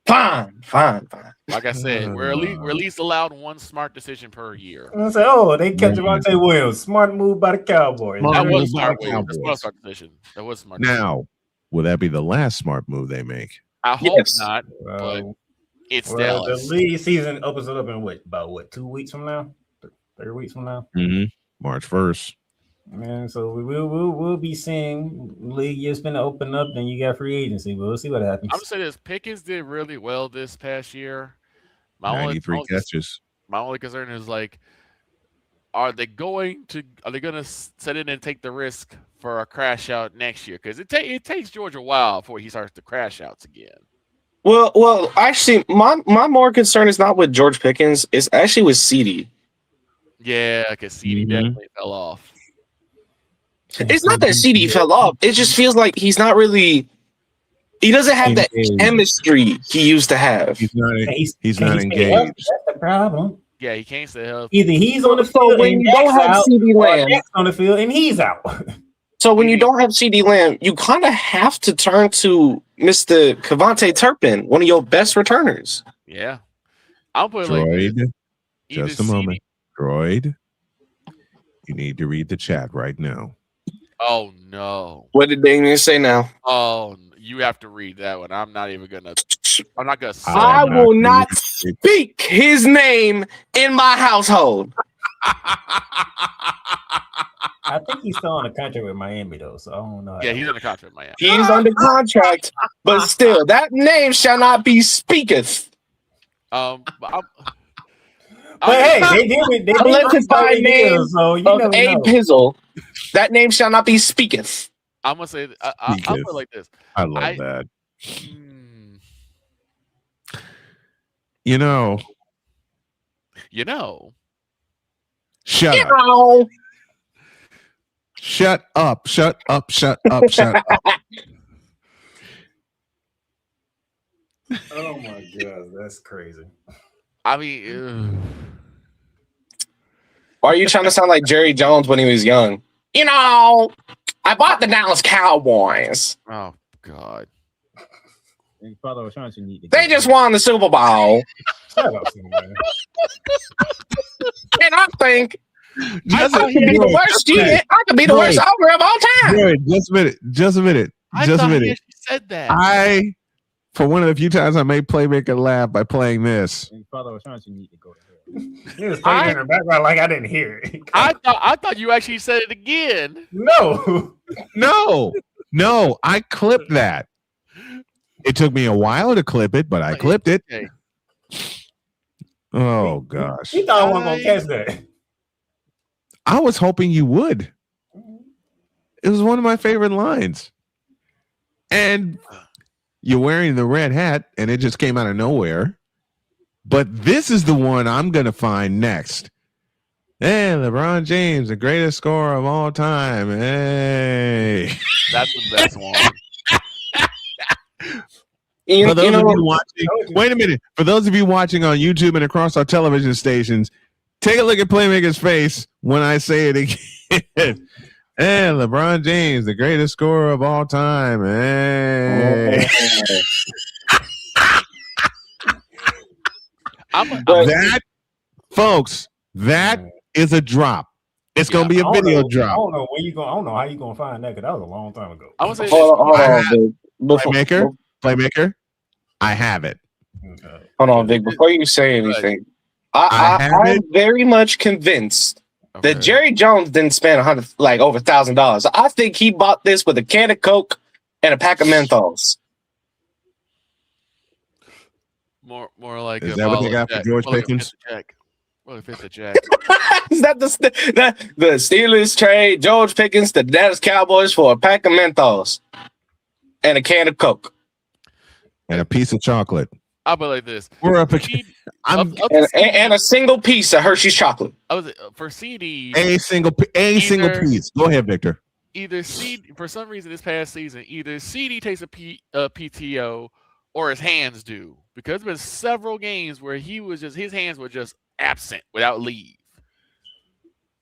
Fine. Like I said, we're at least allowed one smart decision per year. I said, oh, they kept Javonte Williams. Smart move by the Cowboys. Smart That move was by smart. the That's Cowboys. not a smart decision. That was smart. Now, will that be the last smart move they make? I hope Yes. not, but it's Well, Dallas. the league season opens it up in about 2 weeks from now? 3 weeks from now? Mm-hmm. March 1st. And so we'll be seeing league year's going to open up, then you got free agency. We'll see what happens. I'm gonna say this: Pickens did really well this past year. My 93 catches. My only concern is like, are they gonna set in and take the risk for a crash out next year? Because it takes George a while before he starts to crash outs again. Well, actually, my more concern is not with George Pickens. It's actually with CD. Yeah, because CD definitely fell off. It's not that CD fell off. It just feels like he's not really. He doesn't have that chemistry he used to have. He's not Healthy. engaged. That's the problem. Yeah, he can't stay healthy. Either he's on the field when and you don't Dak's have out, CD or Lamb, Dak's on the field and he's out. so when you don't have CD Lamb, you kind of have to turn to Mr. Kevontae Turpin, one of your best returners. Yeah, I'll put it like Droid, this. just a moment. Droid, you need to read the chat right now. Oh no! What did Damien say now? Oh, you have to read that one. I'm not gonna. I will not speak his name in my household. I think he's still on a contract with Miami though, so I don't know. Yeah, he's on the contract, man. He's under contract, but still, that name shall not be speaketh. But hey, they did Unless it's by name so you of never A know. Pizzle, that name shall not be speaketh. I'm gonna say I'll put it like this. I love that. You know. Shut up. Shut up. Shut up. Shut up. Shut up. Oh my god, that's crazy. I mean, Why are you trying to sound like Jerry Jones when he was young? You know, I bought the Dallas Cowboys. oh god. And Father O'Shaughnessy need to They just won the Super Bowl. Shut up, man. And I think I could be the worst student. I could be the worst owner of all time. Droid, just a minute. I Just a thought he minute. actually said that. For one of the few times I made Playmaker laugh by playing this. And Father O'Shaughnessy need to go to hell. He was playing in the background like I didn't hear it. I thought you actually said it again. No. No, I clipped that. It took me a while to clip it, but I clipped it. Okay. Oh gosh. He thought I wasn't gonna catch that. I was hoping you would. It was one of my favorite lines. And you're wearing the red hat, and it just came out of nowhere. But this is the one I'm going to find next. Hey, LeBron James, the greatest scorer of all time. Hey. That's the best one. For those of you watching, wait a minute. For those of you watching on YouTube and across our television stations, take a look at Playmaker's face when I say it again. Hey, LeBron James, the greatest scorer of all time. Hey. That, folks, that is a drop. It's gonna be a video drop. I don't know where you going. I don't know how you gonna find that because that was a long time ago. I was saying, Playmaker, I have it. Hold on, Vic. Before you say anything, I'm very much convinced that Jerry Jones didn't spend over $1,000. I think he bought this with a can of Coke and a pack of menthols. More like is that what they got for George Pickens? Well, fit the Jack. Is that the Steelers trade George Pickens to Dallas Cowboys for a pack of menthols and a can of Coke and a piece of chocolate? I'll be like this. We're up and a single piece of Hershey's chocolate. For CD, a single piece. Go ahead, Victor. Either CD, for some reason this past season, either CD takes a PTO or his hands do, because there's been several games where his hands were just absent without leave.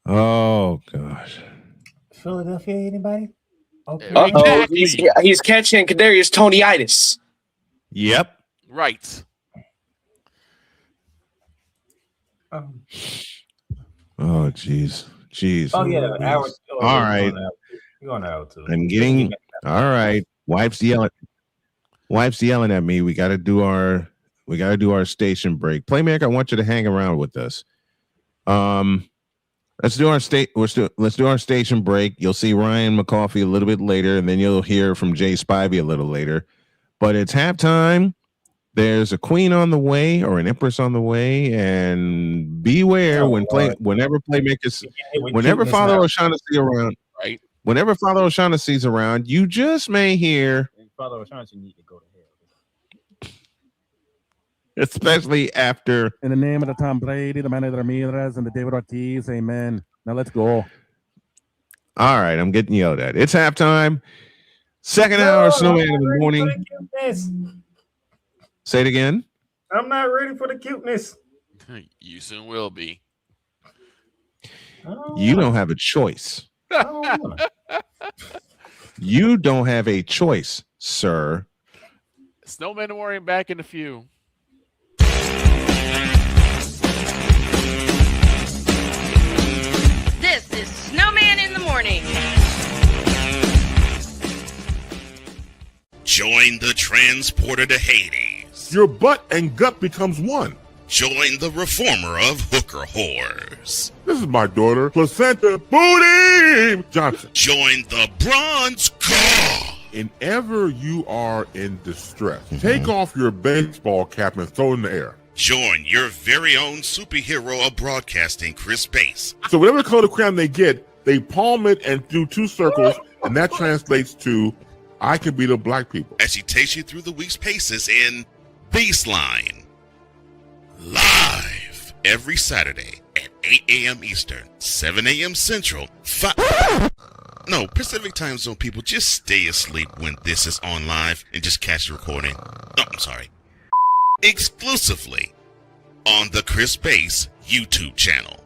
Oh gosh. Philadelphia, anybody? Okay. Exactly. He's catching Kadarius Tonyitis. Yep. Right. Oh jeez. Oh yeah, Howard. All right. You're on Howard too. I'm getting all right. Wife's yelling at me. We gotta do our station break. Playmaker, I want you to hang around with us. Let's do our station break. You'll see Ryan McCarthy a little bit later, and then you'll hear from Jay Spivey a little later. But it's halftime. There's a queen on the way or an empress on the way, and beware whenever Father O'Shaughnessy's around. Right. Whenever Father O'Shaughnessy's around, you just may hear. Father O'Shaughnessy need to go to hell. Especially after. In the name of the Tom Brady, the Manny Ramirez, and the David Ortiz, amen. Now let's go. All right, I'm getting yelled at. It's halftime. Second hour, Snowman in the morning. Say it again. I'm not ready for the cuteness. You soon will be. You don't have a choice. You don't have a choice, sir. Snowman and Warrior back in a few. This is Snowman in the morning. Join the transporter to Hades. Your butt and gut becomes one. Join the reformer of hooker whores. This is my daughter, Placenta Booty Johnson. Join the bronze car. Whenever you are in distress, take off your baseball cap and throw it in the air. Join your very own superhero of broadcasting, Chris Bass. So whatever color crayon they get, they palm it and do 2 circles, and that translates to, I can be the black people. As he takes you through the week's paces in Baseline. Live every Saturday at 8 a.m. Eastern, 7 a.m. Central, Pacific Time Zone people, just stay asleep when this is on live and just catch the recording. Oh, I'm sorry. Exclusively on the Chris Bass YouTube channel.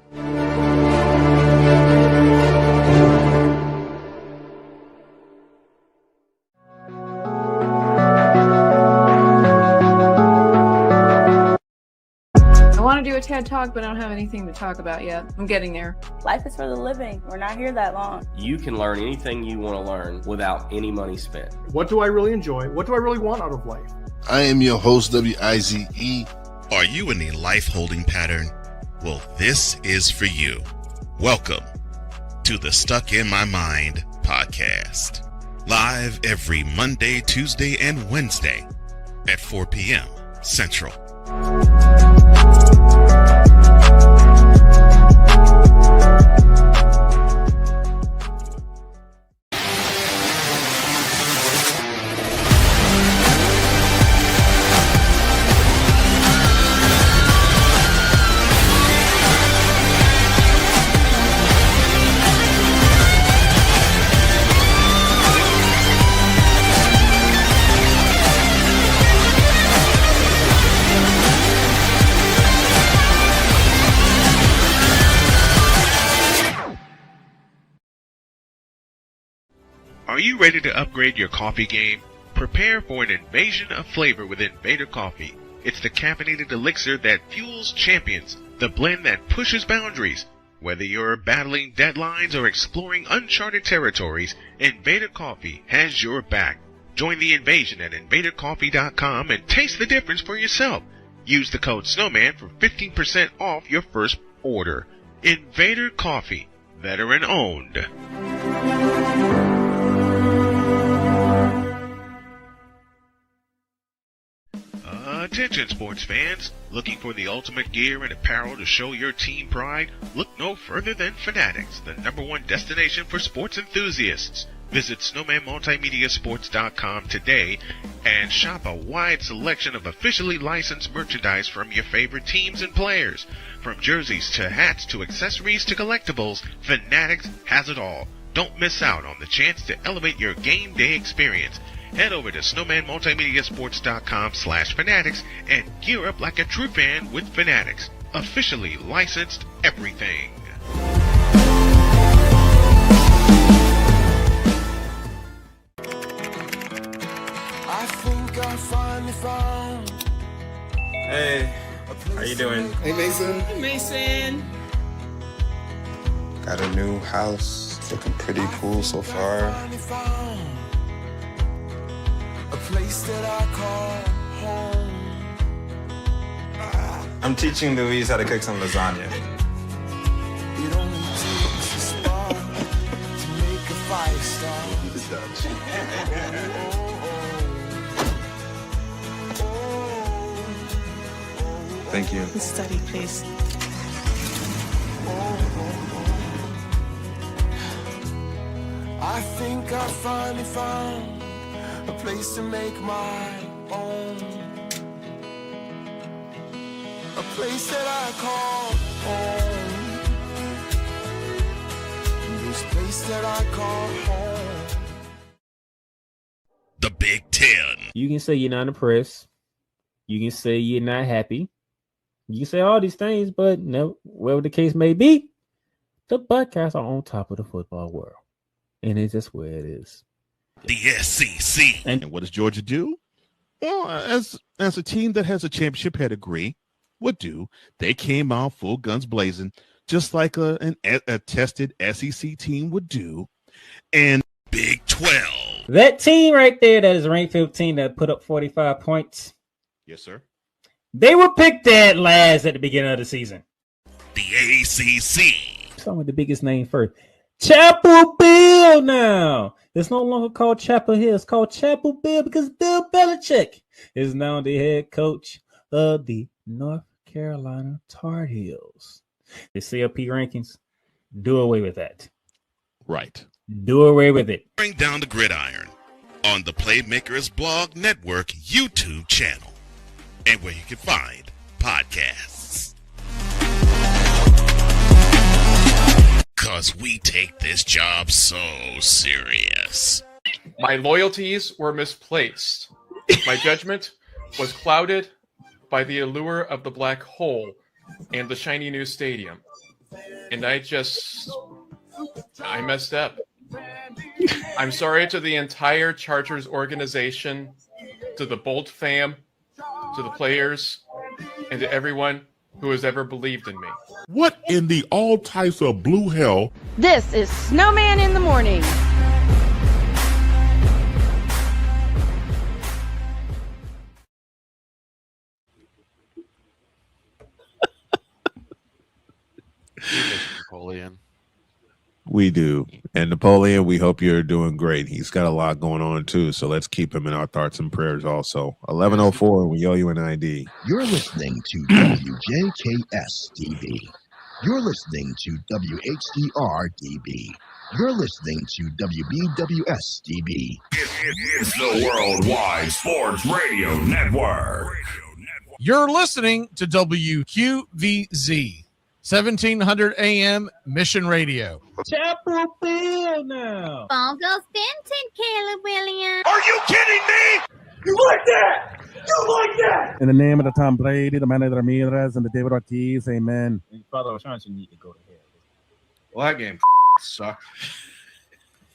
I want to do a TED Talk, but I don't have anything to talk about yet. I'm getting there. Life is for the living. We're not here that long. You can learn anything you want to learn without any money spent. What do I really enjoy? What do I really want out of life? I am your host, WIZE. Are you in a life holding pattern? Well, this is for you. Welcome to the Stuck in My Mind podcast. Live every Monday, Tuesday, and Wednesday at 4 p.m. Central. Are you ready to upgrade your coffee game? Prepare for an invasion of flavor with Invader Coffee. It's the caffeinated elixir that fuels champions, the blend that pushes boundaries. Whether you're battling deadlines or exploring uncharted territories, Invader Coffee has your back. Join the invasion at invadercoffee.com and taste the difference for yourself. Use the code Snowman for 15% off your first order. Invader Coffee, veteran owned. Attention sports fans, looking for the ultimate gear and apparel to show your team pride? Look no further than Fanatics, the #1 destination for sports enthusiasts. Visit snowmanmultimediasports.com today and shop a wide selection of officially licensed merchandise from your favorite teams and players. From jerseys to hats to accessories to collectibles, Fanatics has it all. Don't miss out on the chance to elevate your game day experience. Head over to snowmanmultimediasports.com/fanatics and gear up like a true fan with Fanatics. Officially licensed everything. I think I finally found. Hey, how you doing? Hey, Mason. Hey, Mason. Got a new house. It's looking pretty cool so far. A place that I call home. I'm teaching Louise how to cook some lasagna. It only takes a spark to make a fire start. The Dutch. Thank you. Study, please. I think I finally found a place to make my own. A place that I call home. This place that I call home. The Big Ten. You can say you're not impressed. You can say you're not happy. You can say all these things, but no, whatever the case may be, the Buckeyes are on top of the football world. And it's just where it is. The SEC. And what does Georgia do? Well, as a team that has a championship pedigree would do, they came out full guns blazing, just like a tested SEC team would do. And Big 12. That team right there that is ranked 15 that put up 45 points. Yes, sir. They were picked dead last at the beginning of the season. The ACC. Start with the biggest name first. Chapel Bill now. It's no longer called Chapel Hill. It's called Chapel Bill because Bill Belichick is now the head coach of the North Carolina Tar Heels. The CLP rankings, do away with that. Right. Do away with it. Bring down the gridiron on the Playmakers Blog Network YouTube channel and where you can find podcasts. Because we take this job so serious. My loyalties were misplaced. My judgment was clouded by the allure of the black hole and the shiny new stadium. And I messed up. I'm sorry to the entire Chargers organization, to the Bolt fam, to the players, and to everyone who has ever believed in me. What in the all types of blue hell? This is Snowman in the Morning. Napoleon. We do. And Napoleon, we hope you're doing great. He's got a lot going on too, so let's keep him in our thoughts and prayers also. 11:04, we owe you an ID. You're listening to WJKS-DB. You're listening to WHDR-DB. You're listening to WBWS-DB. It's the Worldwide Sports Radio Network. You're listening to WQVZ, 1700 AM Mission Radio. Chapel Bill now. Ball goes Benton, Caleb Williams. Are you kidding me? You like that? You like that? In the name of the Tom Brady, the man of the Ramirez, and the David Ortiz, amen. Father O'Shaughnessy need to go to hell. Well, that game sucked.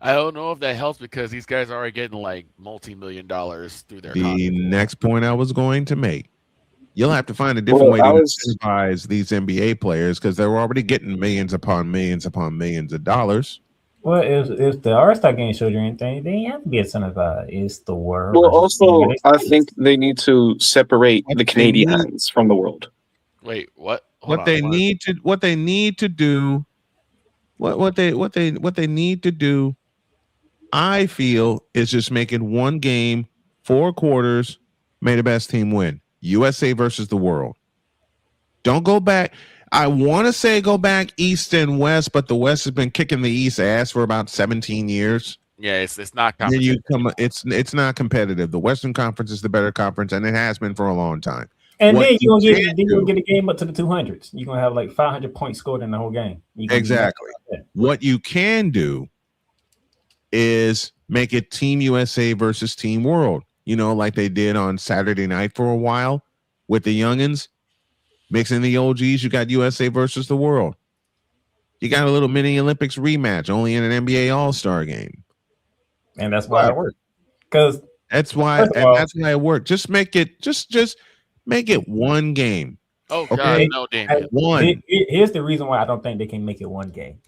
I don't know if that helps because these guys are already getting like multi-million dollars through their The contracts. next point I was going to make. You'll have to find a different way to incentivize these NBA players because they're already getting millions upon millions upon millions of dollars. Well, if the All-Star game showed you anything, they ain't have to be incentivized. It's the world. Well, also, I think they need to separate the Canadians from the world. Wait, what? What they need to do, I feel, is just make it one game, 4 quarters, may the best team win. USA versus the world. Don't go back. I want to say go back East and West, but the West has been kicking the East ass for about 17 years. Yeah, it's not Then competitive. it's not competitive. The Western Conference is the better conference, and it has been for a long time. And What then you're you gonna get a game up to the 200s. You're gonna have like 500 points scored in the whole game. Exactly. What you can do is make it Team USA versus Team World. Like they did on Saturday night for a while with the youngins. Mixing the OGs, you got USA versus the world. You got a little mini Olympics rematch, only in an NBA All-Star game. And that's why it worked. Because that's why it worked. Just make it just make it one game. Oh okay? God, no, damn. One. Here's the reason why I don't think they can make it one game.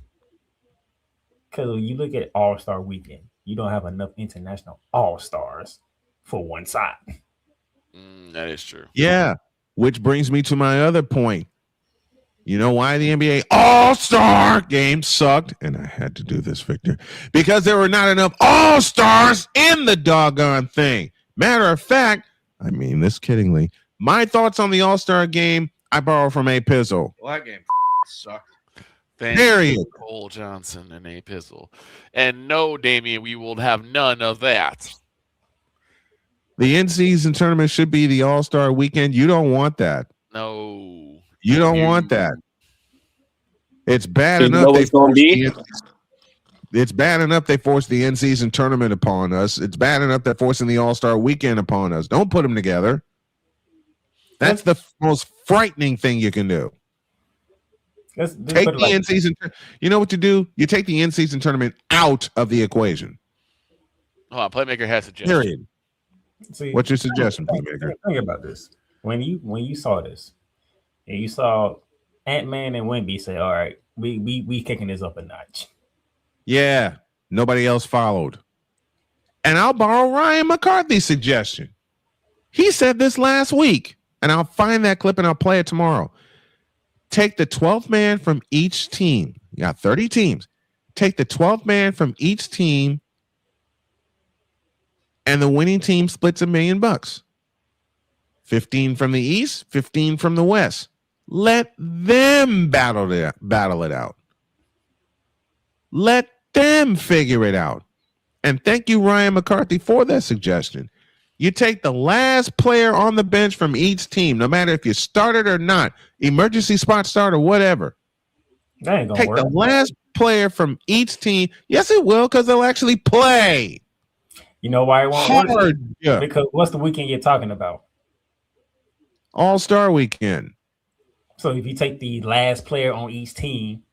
Because when you look at All-Star weekend, you don't have enough international All-Stars for one side. That is true. Yeah. Which brings me to my other point. You know why the NBA All-Star game sucked? And I had to do this, Victor. Because there were not enough All-Stars in the doggone thing. Matter of fact, I mean this kiddingly, my thoughts on the All-Star game, I borrow from A Pizzle. Well, that game sucked. Period. Cole Johnson and A Pizzle. And no, Damian, we will have none of that. The in-season tournament should be the All-Star weekend. You don't want that. No. You don't want that. It's bad So you enough know they what's gonna be? It's bad enough they forced the in-season tournament upon us. It's bad enough they're forcing the All-Star weekend upon us. Don't put them together. That's the most frightening thing you can do. Take the in-season. You know what you do? You take the in-season tournament out of the equation. Hold on, Playmaker has a suggestion. Period. See, What's your suggestion, Playmaker? Think about this. When you saw this, and you saw Ant-Man and Wemby say, "All right, we kicking this up a notch." Yeah, nobody else followed. And I'll borrow Ryan McCarthy's suggestion. He said this last week, and I'll find that clip and I'll play it tomorrow. Take the 12th man from each team. You got 30 teams. Take the 12th man from each team, and the winning team splits $1 million. 15 from the East, 15 from the West. Let them battle it out. Let them figure it out. And thank you, Ryan McCarthy, for that suggestion. You take the last player on the bench from each team, no matter if you started or not, emergency spot start or whatever. That ain't gonna Take work. the last player from each team. Yes, it will, because they'll actually play. You know why it won't work? Yeah. Because what's the weekend you're talking about? All-Star weekend. So if you take the last player on each team,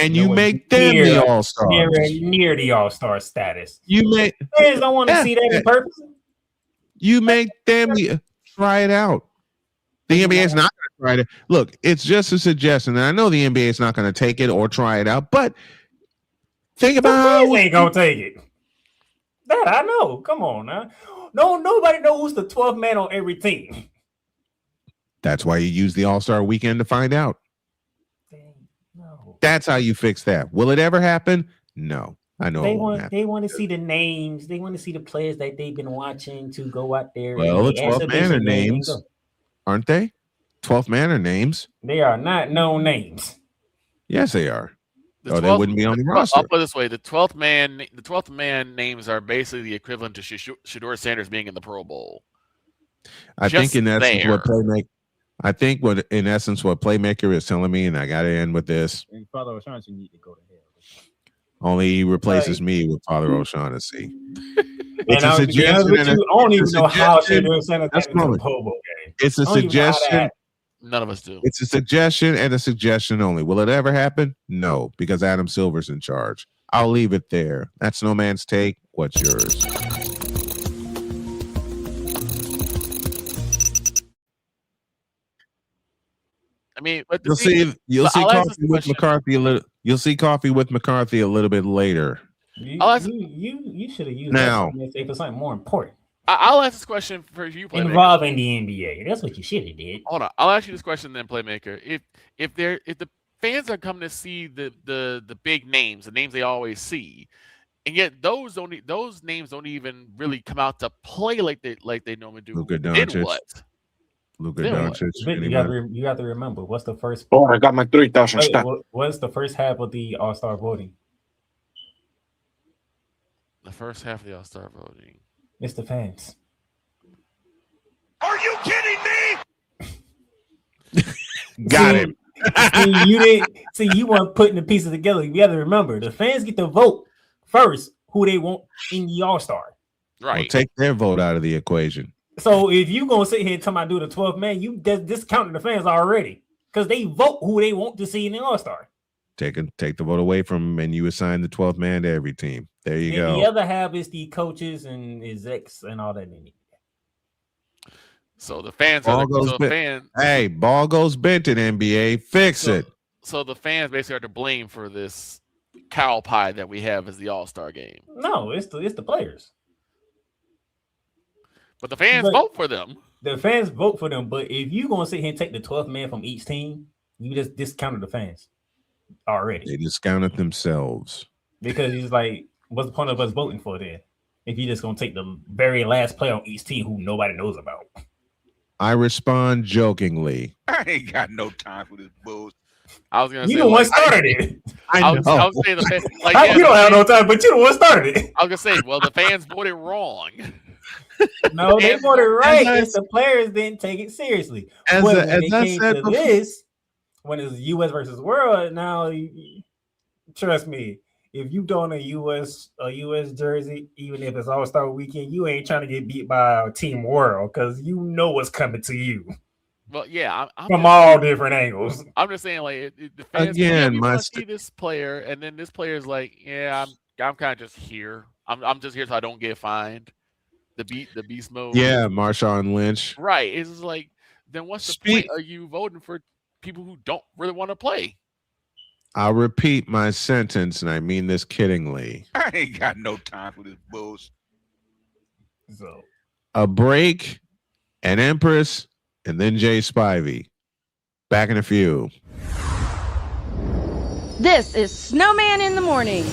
and you make them the All-Stars. Near the All-Star status. You make fans don't want to see that in person. You make them try it out. The NBA is not going to try it. Look, it's just a suggestion. And I know the NBA is not going to take it or try it out, but think about how they ain't gonna take it. That I know. Come on now. No, nobody knows who's the 12th man on every team. That's why you use the All-Star weekend to find out. That's how you fix that. Will it ever happen? No. I know They want to see the names. They want to see the players that they've been watching to go out there. Well, the and 12th man are names, aren't they? 12th man are names. They are not known names. Yes, they are. Or they wouldn't be on the roster. I'll put it this way: the 12th man names are basically the equivalent to Shedeur Sanders being in the Pro Bowl. I think in essence what Playmaker is telling me, and I got to end with this. And Father O'Shaughnessy need to go to hell. Only he replaces me with Father O'Shaughnessy. It's a suggestion. I don't even know how Shedeur Sanders got into the Pro Bowl game. It's a suggestion. None of us do. It's a suggestion and a suggestion only. Will it ever happen? No, because Adam Silver's in charge. I'll leave it there. That's Snowman's take. What's yours? I mean, but You'll see coffee with McCarthy a little. You'll see coffee with McCarthy a little bit later. You should have used Now that for something more important. I'll ask this question for you, Playmaker. Involving the NBA. That's what you should have did. Hold on. I'll ask you this question then, Playmaker. If the fans are coming to see the big names, the names they always see, and yet those names don't even really come out to play like they normally do. Luka Then Doncic. what? Luka Then what? Doncic. You got to remember what's the first. Oh, I got my 3,000 stuff. What's the first half of the All-Star voting? The first half of the All-Star voting. It's the fans. Are you kidding me? Got him. You weren't putting the pieces together. You got to remember the fans get to vote first who they want in the All-Star. Right. Well, take their vote out of the equation. So if you gonna sit here and tell me I do the 12th man, you discounted the fans already because they vote who they want to see in the All-Star. Take the vote away from them, and you assign the 12th man to every team. There you go. The other half is the coaches and execs and all that. So the fans are the fans. Hey, ball goes bent in NBA. Fix it. So the fans basically are to blame for this cow pie that we have as the All-Star game. No, it's the players. But the fans vote for them. The fans vote for them. But if you're gonna sit here and take the 12th man from each team, you just discounted the fans already. They discounted themselves. Because it's like, what's the point of us voting for then? If you're just gonna take the very last player on each team who nobody knows about. I respond jokingly. I ain't got no time for this bullshit. I was gonna say you the one started it. I was saying the fans, you don't have no time, but you the one started it. I was gonna say, well, the fans voted wrong. No, they voted right. It's the players didn't take it seriously. When it came to this, when it's U.S. versus world, now trust me, if you don a U.S. jersey, even if it's All-Star weekend, you ain't trying to get beat by Team World because you know what's coming to you. Well, yeah, I'm from all different angles. I'm just saying, like, the fans see this player, and then this player is like, yeah, I'm kind of just here. I'm just here so I don't get fined. The beast mode. Yeah, Marshawn Lynch. Right. It's just like, then what's the point? Are you voting for people who don't really want to play? I'll repeat my sentence, and I mean this kiddingly. I ain't got no time for this bullshit. So, a break, an Empress, and then Jay Spivey. Back in a few. This is Snowman in the Morning.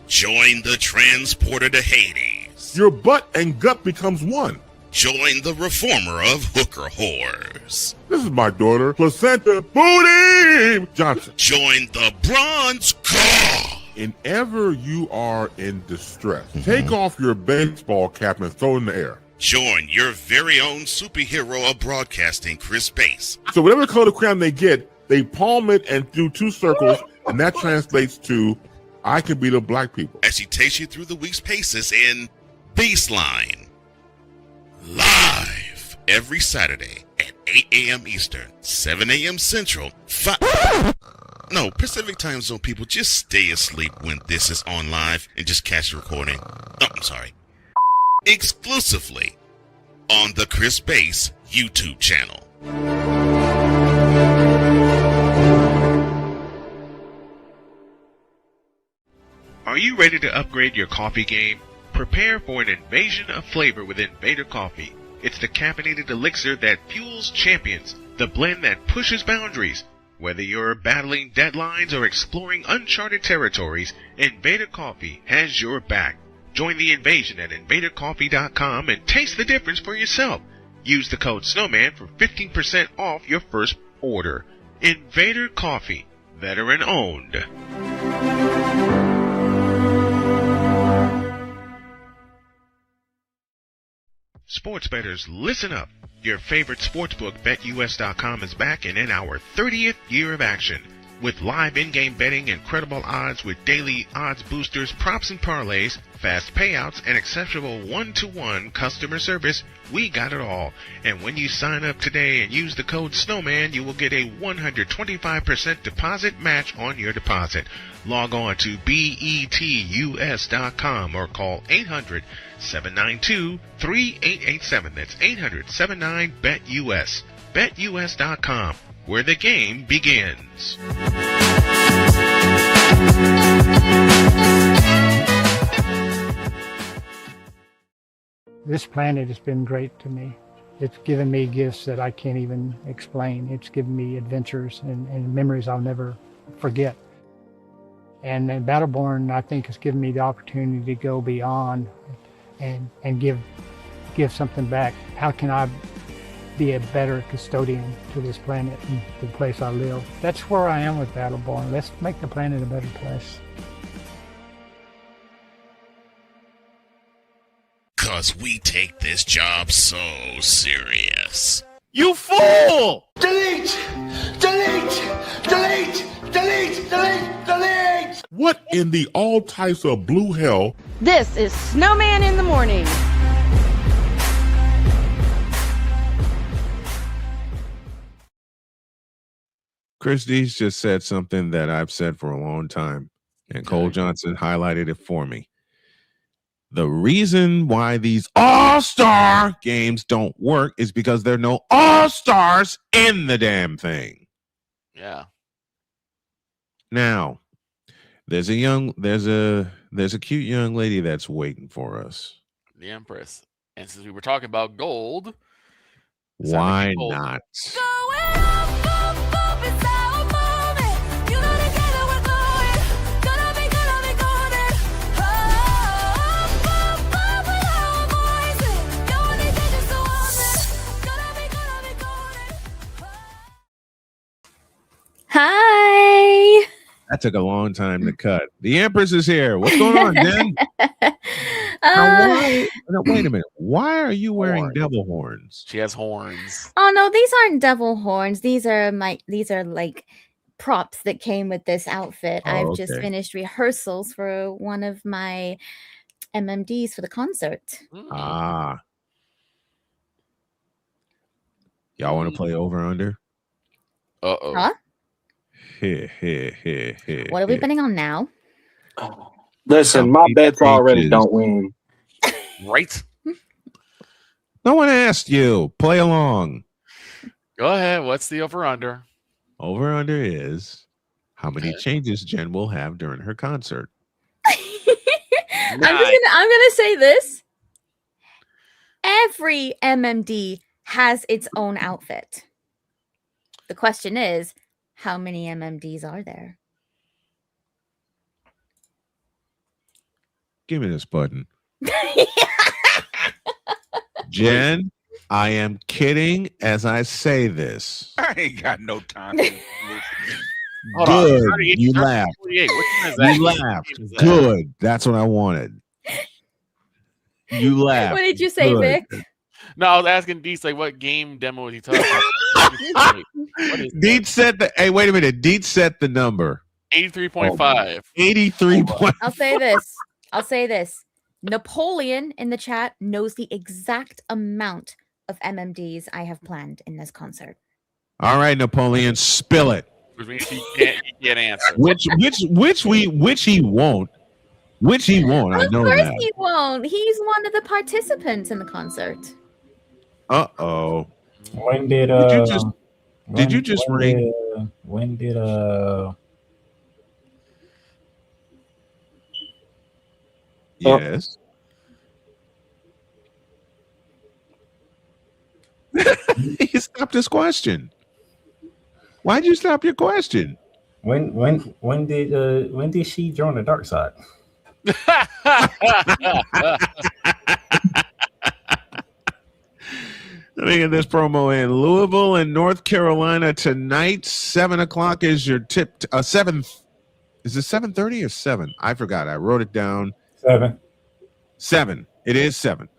Join the transporter to Hades. Your butt and gut becomes one. Join the reformer of hooker whores. This is my daughter, Placenta Booty Johnson. Join the bronze car. Whenever you are in distress, take off your baseball cap and throw it in the air. Join your very own superhero of broadcasting, Chris Bass. So whatever color crayon they get, they palm it and do 2 circles, and that translates to I can beat up black people. As he takes you through the week's paces in Baseline. Live every Saturday at 8 a.m. Eastern, 7 a.m. Central, Pacific Time Zone people, just stay asleep when this is on live and just catch the recording. Oh, I'm sorry. Exclusively on the Chris Bass YouTube channel. Are you ready to upgrade your coffee game? Prepare for an invasion of flavor with Invader Coffee. It's the caffeinated elixir that fuels champions, the blend that pushes boundaries. Whether you're battling deadlines or exploring uncharted territories, Invader Coffee has your back. Join the invasion at invadercoffee.com and taste the difference for yourself. Use the code Snowman for 15% off your first order. Invader Coffee, veteran owned. Sports bettors, listen up. Your favorite sportsbook, BetUS.com, is back and in our 30th year of action. With live in-game betting, incredible odds with daily odds boosters, props, and parlays, fast payouts, and exceptional one-to-one customer service, we got it all. And when you sign up today and use the code Snowman, you will get a 125% deposit match on your deposit. Log on to betus.com or call 800-792-3887. That's 800-79-BET-US. BetUS.com, where the game begins. This planet has been great to me. It's given me gifts that I can't even explain. It's given me adventures and memories I'll never forget. And Battleborn, I think, has given me the opportunity to go beyond and give something back. How can I be a better custodian to this planet and the place I live? That's where I am with Battleborn. Let's make the planet a better place. Cause we take this job so serious. You fool! Delete! Delete! Delete! Delete! Delete! Delete! What in the all types of blue hell? This is Snowman in the Morning. Chris Dees just said something that I've said for a long time, and Cole Johnson highlighted it for me. The reason why these all-star games don't work is because there are no all-stars in the damn thing. Yeah. Now, there's a cute young lady that's waiting for us. The Empress. And since we were talking about gold, Why not? Hi. That took a long time to cut. The Empress is here. What's going on, Jen? Wait a minute. Why are you wearing devil horns? She has horns. Oh no, these aren't devil horns. These are like props that came with this outfit. I've just finished rehearsals for one of my MMDs for the concert. Ah. Y'all want to play over under? Uh-oh. Huh? What are we betting on now? Listen, my bets already don't win. Right? No one asked you. Play along. Go ahead. What's the over-under? Over-under is how many changes Jen will have during her concert. I'm gonna say this. Every MMD has its own outfit. The question is, how many MMDs are there? Give me this button. Jen, I am kidding as I say this. I ain't got no time for this. Good. You laughed. You laughed. Good. That's what I wanted. You laughed. What did you say, Good. Vic? No, I was asking Deets, like, what game demo was he talking about? Deet set the. Hey, wait a minute. Deet set the number. 83.5. 83. I'll say this. Napoleon in the chat knows the exact amount of MMDs I have planned in this concert. All right, Napoleon, spill it. Which means he can't answer. Which he won't. Which he won't. I know Of course that. he won't. He's one of the participants in the concert. Uh-oh. When did you just ring? When did Yes. He stopped his question. Why'd you stop your question? when did she join the dark side? Let me get this promo in. Louisville and North Carolina tonight. 7:00 is your tip. 7. Is it 7:30 or 7? I forgot. I wrote it down. 7. It is 7.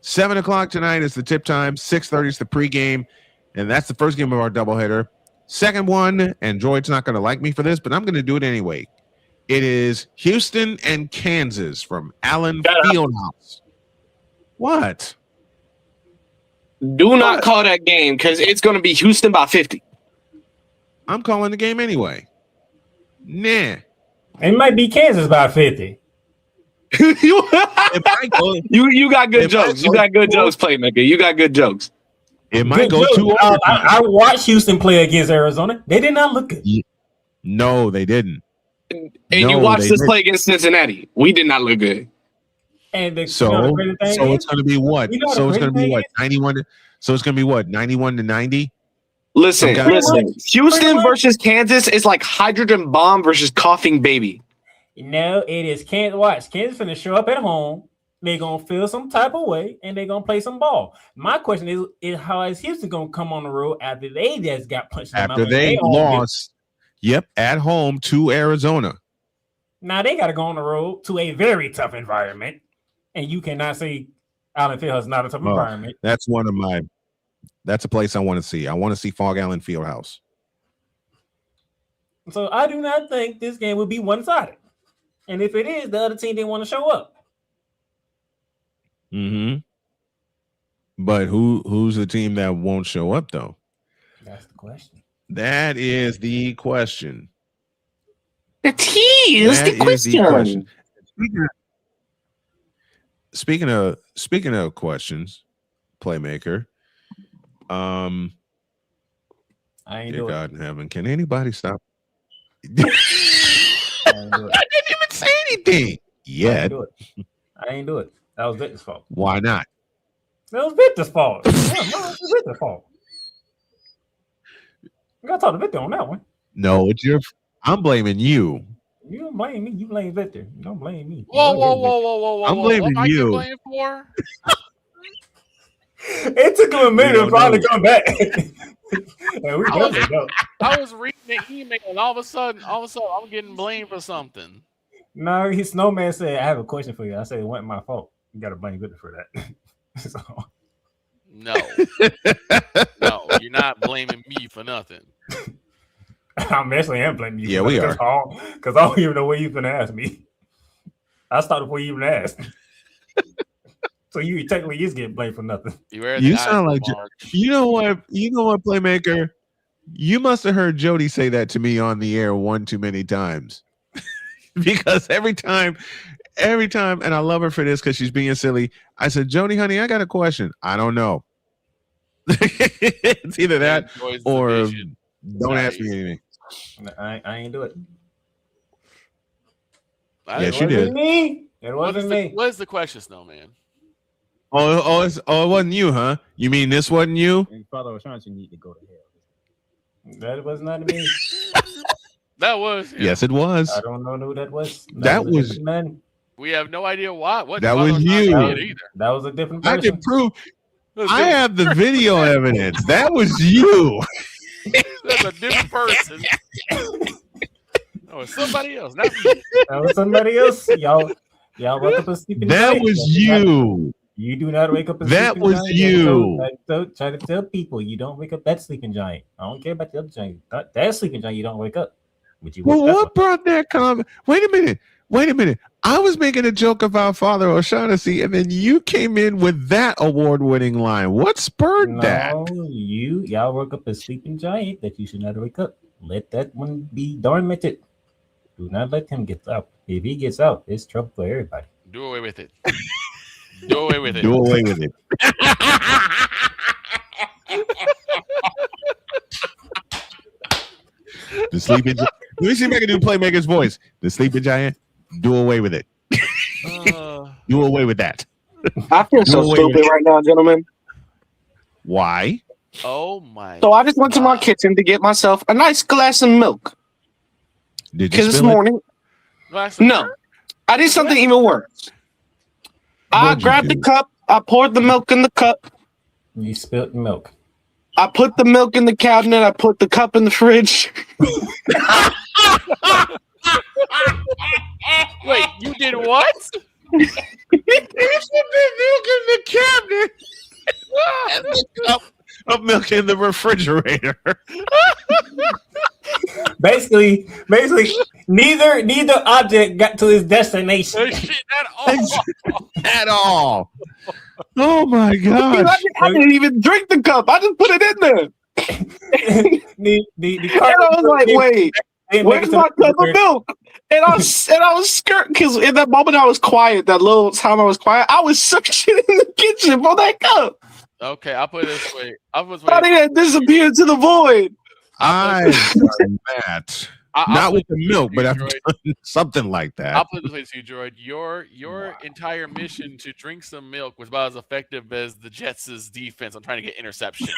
7:00 tonight is the tip time. 6:30 is the pregame, and that's the first game of our doubleheader. Second one, and Droid's not going to like me for this, but I'm going to do it anyway, It is Houston and Kansas from Allen Fieldhouse. What? Do not call that game because it's going to be Houston by 50. I'm calling the game anyway. Nah. It might be Kansas by 50. You got good jokes. You got good jokes, Playmaker. You got good jokes. It might go too. I watched Houston play against Arizona. They did not look good. No, they didn't. And you watched us play against Cincinnati. We did not look good. And so it's going to be what? So it's going to be what? 91. So it's going to be what? 91 to 90. Listen. Houston versus Kansas is like hydrogen bomb versus coughing baby. No, it is Kansas. Watch, Kansas finna show up at home. They're gonna feel some type of way, and they're gonna play some ball. My question is how is Houston gonna come on the road after they just got punched? After they lost, at home to Arizona. Now they got to go on the road to a very tough environment, and you cannot say Allen Fieldhouse is not a tough environment. That's a place I want to see. I want to see Fog Allen Fieldhouse. So I do not think this game would be one-sided. And if it is, the other team didn't want to show up. Mm-hmm. But who's the team that won't show up, though? That's the question. That is the question. The T is the question. Speaking of questions, Playmaker. I ain't dear do God it. in heaven, can anybody stop? I didn't even say anything yet. I ain't do it. That was Victor's fault. Why not? That was Victor's fault. It's Victor's fault. You gotta talk to Victor on that one. No, I'm blaming you. You don't blame me. You blame Victor. You don't blame me. Whoa. I'm blaming what you. What am I getting blamed for? It took him a minute to finally come back. And I was reading the email, and all of a sudden, I'm getting blamed for something. No, Snowman said, "I have a question for you." I said, "It wasn't my fault. You got to blame Victor for that." So. No, you're not blaming me for nothing. I'm actually blaming you. Yeah, we are. Because I don't even know what you're going to ask me. I started before you even asked. So you technically is getting blamed for nothing. You sound like you know what, Playmaker. You must have heard Jody say that to me on the air one too many times. Because every time, and I love her for this because she's being silly. I said, Jody, honey, I got a question. I don't know. It's either that or don't ask me anything. I ain't do it. Yes, you did. It wasn't me. What's the question, Snowman? It wasn't you, huh? You mean this wasn't you? And Father O'Shaughnessy need to go to hell. That was not me. That was. Yes, it was. I don't know who that was. That was. We have no idea why. What that was you. That was a different person. I can prove. I have the video evidence. That was you. That's a different person. Oh, it's somebody else. Not me. That was somebody else. Y'all wake up and sleeping. That was you. You do not wake up and that was giant. you. Try to tell people you don't wake up that sleeping giant. I don't care about the other giant. That sleeping giant you don't wake up. But you what brought that comment? Wait a minute. I was making a joke about Father O'Shaughnessy, and then you came in with that award-winning line. What spurred that? Y'all woke up a sleeping giant that you should not wake up. Let that one be dormanted. Do not let him get out. If he gets out, it's trouble for everybody. Do away with it. Do away with it. Do away with it. The sleeping. Let me see if I can do Playmaker's voice. The sleeping giant. Do away with it. Do away with that. I feel so stupid right now, gentlemen. Why? Oh my! So I just went to my kitchen to get myself a nice glass of milk. Did you? This morning, no, I did something even worse. I grabbed the cup. I poured the milk in the cup. You spilled milk. I put the milk in the cabinet. I put the cup in the fridge. Wait, you did what? You put the milk in the cabinet. And the cup of milk in the refrigerator. basically, neither object got to its destination at all. Oh my gosh! I didn't even drink the cup. I just put it in there. the and I was like, wait, where's my cup of milk? And I was scared because in that moment I was quiet. That little time I was quiet, I was searching in the kitchen for that cup. Okay, I'll put it this way. I think it disappeared to the void. I've done that. Not with the milk, but I've done something like that. I'll put it this way to you, Droid. Your entire mission to drink some milk was about as effective as the Jets' defense on trying to get interception.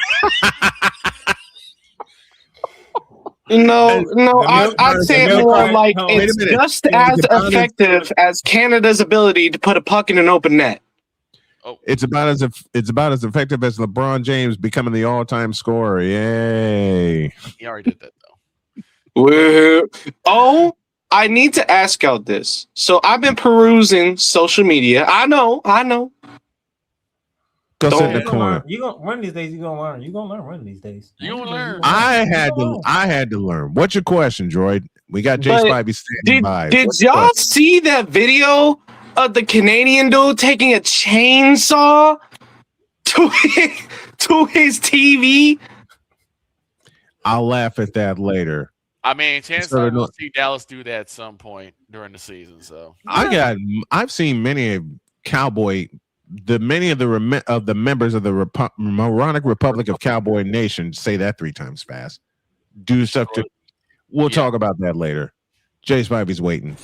No, I'd say it more like it's just as effective as Canada's ability to put a puck in an open net. Oh. It's about as effective as LeBron James becoming the all-time scorer. Yay! He already did that though. I need to ask out this. So I've been perusing social media. I know. Go sit in the corner. You gonna one of these days. You gonna learn. You gonna learn one of these days. You gonna learn. I had to learn. What's your question, Droid? We got Jay Spivey standing by. Did y'all see that video of the Canadian dude taking a chainsaw to his TV? I'll laugh at that later. I mean, chances are we'll see Dallas do that at some point during the season. So I've seen many of the members of the moronic Republic of Cowboy Nation say that 3 times fast. Do stuff to. We'll talk about that later. Jay Spivey's waiting.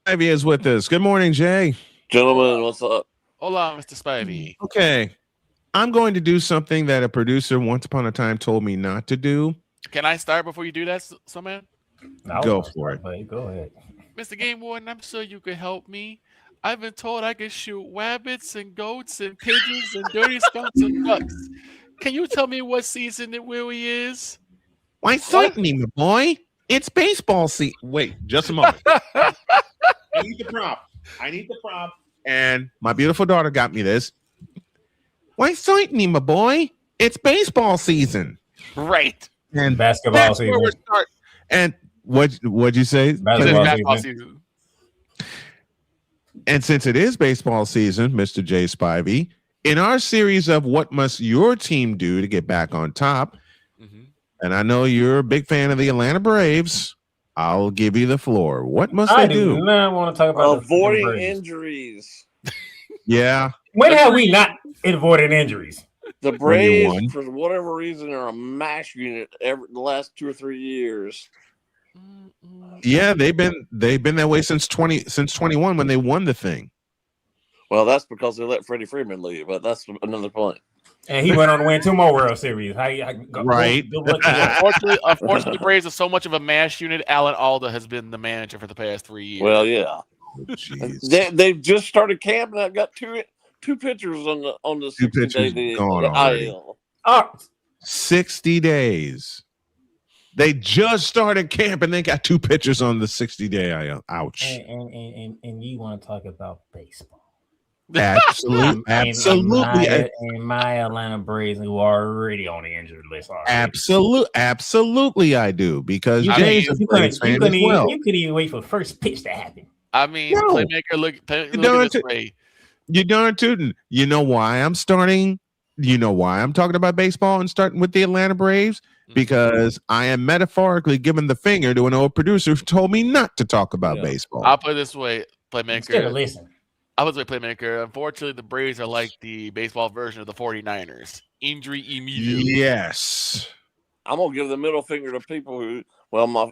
Spivey is with us. Good morning, Jay. Gentlemen, what's up? Hola, Mr. Spivey. Okay. I'm going to do something that a producer once upon a time told me not to do. Can I start before you do that, Snowman? Go for it. Go ahead. Mr. Game Warden, I'm sure you could help me. I've been told I can shoot rabbits and goats and pigeons and dirty skunks and ducks. Can you tell me what season it really is? Why, certainly, my boy. It's baseball season. Wait, just a moment. I need the prop. And my beautiful daughter got me this. Why, certainly, my boy. It's baseball season. Right. And basketball season. And what'd you say? Basketball season. And since it is baseball season, Mr. J. Spivey, in our series of What Must Your Team Do to Get Back on Top, and I know you're a big fan of the Atlanta Braves, I'll give you the floor. What must they do? I want to talk about avoiding injuries. Yeah. When have we not avoided injuries? The Braves, for whatever reason, are a mash unit the last 2 or 3 years. Yeah, they've been that way since 21 when they won the thing. Well, that's because they let Freddie Freeman leave, but that's another point. And he went on to win 2 more World Series. Right. Unfortunately, Braves are so much of a mash unit. Alan Alda has been the manager for the past 3 years. Well, yeah. They've just started camping. I've got two pitchers on the 60 day IL. 60 days. They just started camp and they got 2 pitchers on the 60-day IL. Ouch. And you want to talk about baseball. Absolutely. And my Atlanta Braves, who are already on the injured list. Absolutely, I do. Because you couldn't even wait for the first pitch to happen. I mean, playmaker, look at this way. You're darn tootin'. You know why I'm starting? You know why I'm talking about baseball and starting with the Atlanta Braves? Because I am metaphorically giving the finger to an old producer who told me not to talk about baseball. I'll put it this way, playmaker. Listen. I would say playmaker. Unfortunately, the Braves are like the baseball version of the 49ers. Injury immediately. Yes. I'm going to give the middle finger to people who,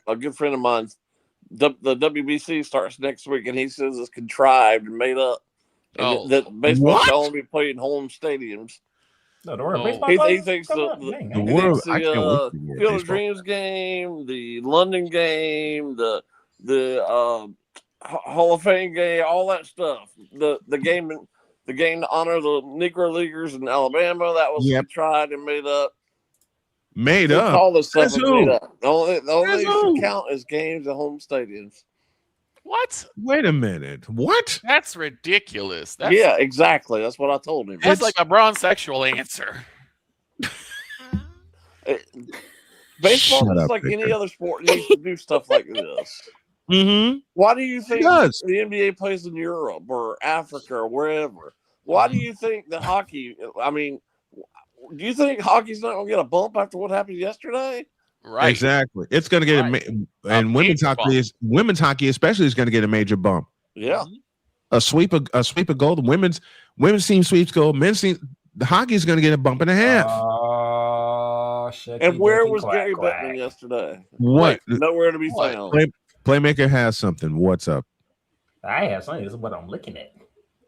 a good friend of mine, the WBC starts next week, and he says it's contrived and made up. And that baseball can only be played in home stadiums. No, the world he thinks the Field of Dreams game, the London game, the Hall of Fame game, all that stuff. The game to honor the Negro Leaguers in Alabama, that was tried and made up. All this stuff is made up. The only thing that should count is games at home stadiums. What? Wait a minute. What? That's ridiculous. Yeah, exactly. That's what I told him. That's like a bronze-sexual answer. Baseball is like any other sport needs to do stuff like this. Mm-hmm. Why do you think the NBA plays in Europe or Africa or wherever? Why do you think that hockey? I mean, do you think hockey's not going to get a bump after what happened yesterday? Right. Exactly. It's going to get and women's hockey especially is going to get a major bump. Yeah. A sweep of gold. Women's team sweeps gold. The hockey is going to get a bump and a half. And where was Gary Bettman yesterday? What? Nowhere to be found. Playmaker has something. What's up? I have something. This is what I'm looking at.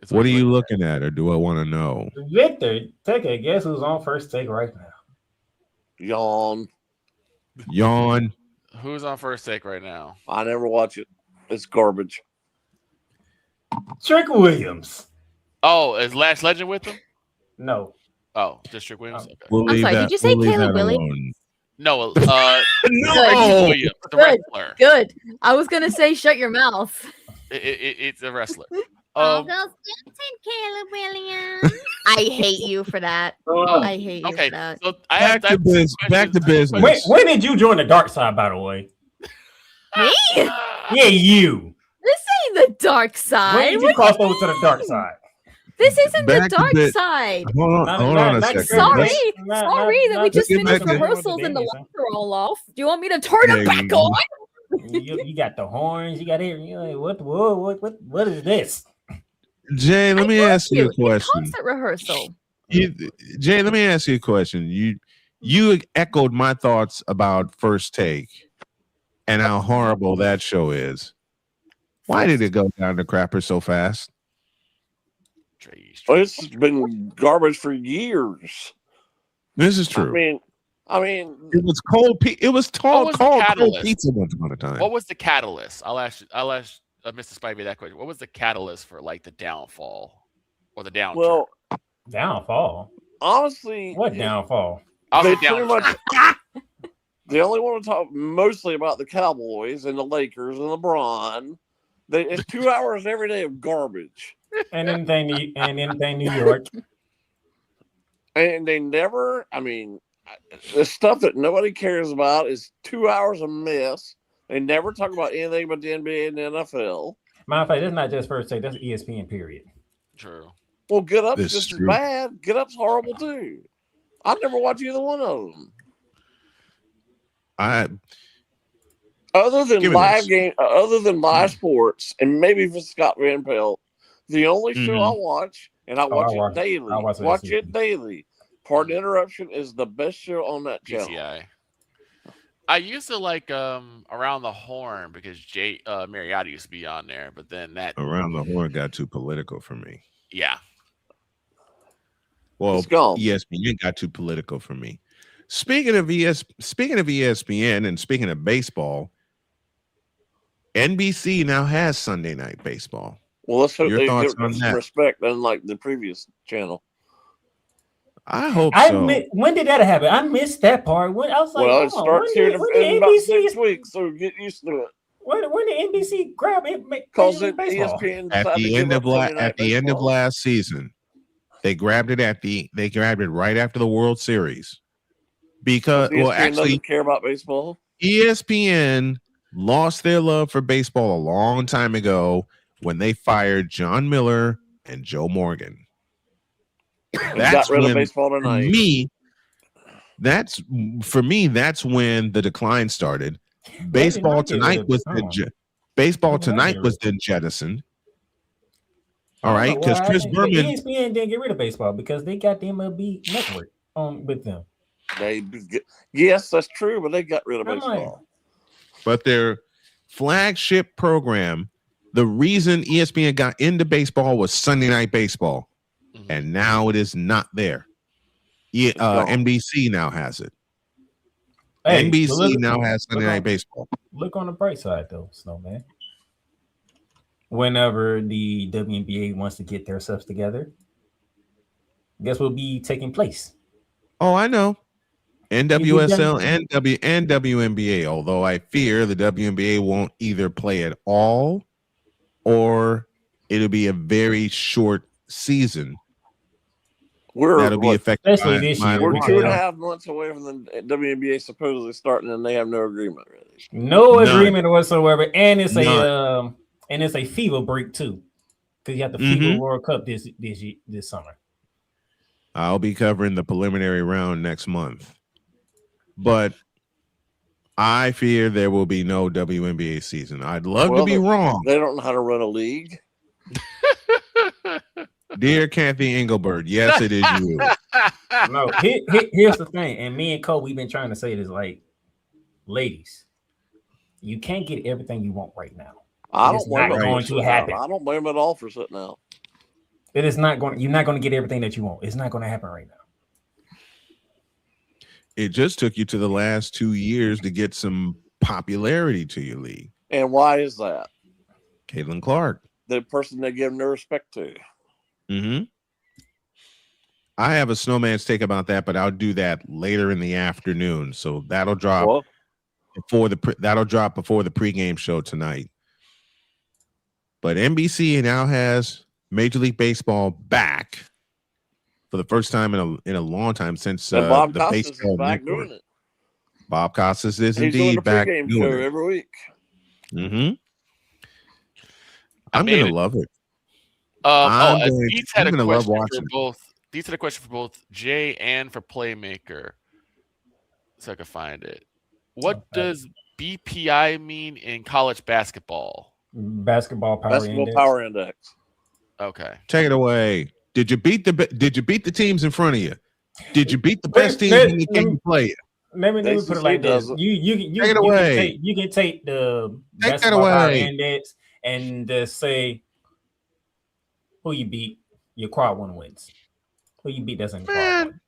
What are you looking at, or do I want to know? Victor, take a guess who's on first take right now. Yawn. Who's on first take right now? I never watch it. It's garbage. Trick Williams. Oh, is Last Legend with him? No. Oh, just Trick Williams. Okay. I'm sorry. Did you say Caleb Williams? No. No. Williams, the wrestler. Good. I was gonna say shut your mouth. It's a wrestler. Caleb Williams. I hate you for that. I hate you for that. So back to business. Wait, when did you join the dark side, by the way? Me? Yeah, you. This ain't the dark side. When did you cross over to the dark side? This isn't the dark side. Hold on a second. Sorry that we just finished rehearsals and the lights are all off. Do you want me to turn them back on? You got the horns. You got everything. You're like, what is this? Jay, let me ask you a question. Concert rehearsal. Jay, let me ask you a question. You echoed my thoughts about First Take and how horrible that show is. Why did it go down the crapper so fast? It's been garbage for years. This is true. I mean, it was cold. It was called cold pizza once upon a time. What was the catalyst? I'll ask Mr. Spivey that question. What was the catalyst for like the downfall or the downturn? Well, downfall. Honestly, what downfall? They pretty much. They only want to talk mostly about the Cowboys and the Lakers and LeBron. It's 2 hours every day of garbage. And anything New York. And they never. I mean, the stuff that nobody cares about is 2 hours of mess. They never talk about anything but the NBA and the NFL. Matter of fact, that's not just First Take. That's ESPN, period. True. Well, Get Up's just as bad. Get Up's horrible, too. I never watched either one of them. Other than live sports, and maybe for Scott Van Pelt, the only show I watch, and I watch it daily. Watch it daily. Pardon Interruption is the best show on that channel. PCI. I used to like Around the Horn because Jay Mariotti used to be on there, but then that Around the Horn got too political for me. Yeah. Well, ESPN got too political for me. Speaking of ESPN and speaking of baseball, NBC now has Sunday Night Baseball. Well, let's hope Your thoughts on some that? respect, unlike the previous channel. I hope so. When did that happen? I missed that part. When I was like, well, it starts here in about 6 weeks, so get used to it. When did NBC grab it? Because ESPN at the end of last season, they grabbed it right after the World Series. Because ESPN doesn't care about baseball. ESPN lost their love for baseball a long time ago when they fired John Miller and Joe Morgan. Got rid of baseball tonight. That's when the decline started. Baseball Tonight was then jettisoned. All right, because Chris Berman. ESPN didn't get rid of baseball because they got the MLB network on with them. Yes, that's true, but they got rid of baseball. But their flagship program, the reason ESPN got into baseball was Sunday Night Baseball. And now it is not there. NBC now has it. Hey, NBC now has Sunday Night Baseball. Look on the bright side, though, Snowman. whenever the WNBA wants to get their stuff together, guess what will be taking place? Oh, I know. NWSL and WNBA, although I fear the WNBA won't either play at all or it'll be a very short season. That'll be affected by We're 2.5 months away from the WNBA supposedly starting, and they have no agreement really. No agreement whatsoever, and it's a FIBA break too, because you have the FIBA World Cup this summer. I'll be covering the preliminary round next month, but I fear there will be no WNBA season. I'd love to be wrong. They don't know how to run a league. Dear Kathy Engelbert, yes, it is you. No, here's the thing, and me and Cole, we've been trying to say this, like, ladies, you can't get everything you want right now. It's not going to happen. I don't blame them at all for sitting out. It is not going. You're not going to get everything that you want. It's not going to happen right now. It just took you to the last 2 years to get some popularity to your league. And why is that? Caitlin Clark, the person they give no respect to. I have a Snowman's take about that, but I'll do that later in the afternoon. So that'll drop before the pregame show tonight. But NBC now has Major League Baseball back for the first time in a long time since Bob the Costas baseball is back network. doing it. Bob Costas is He's indeed back doing doing the pregame show it. every week. I'm gonna love it. Deets had I'm a gonna love question watching for both. Deets had a question for both Jay and for Playmaker, so I can find it. What does BPI mean in college basketball? Basketball power index. Okay, take it away. Did you beat the teams in front of you? Did you beat the best teams in the game you play? Let me put it like this. You can take the basketball power index and say who you beat. Your quad one wins. Who you beat doesn't quad one.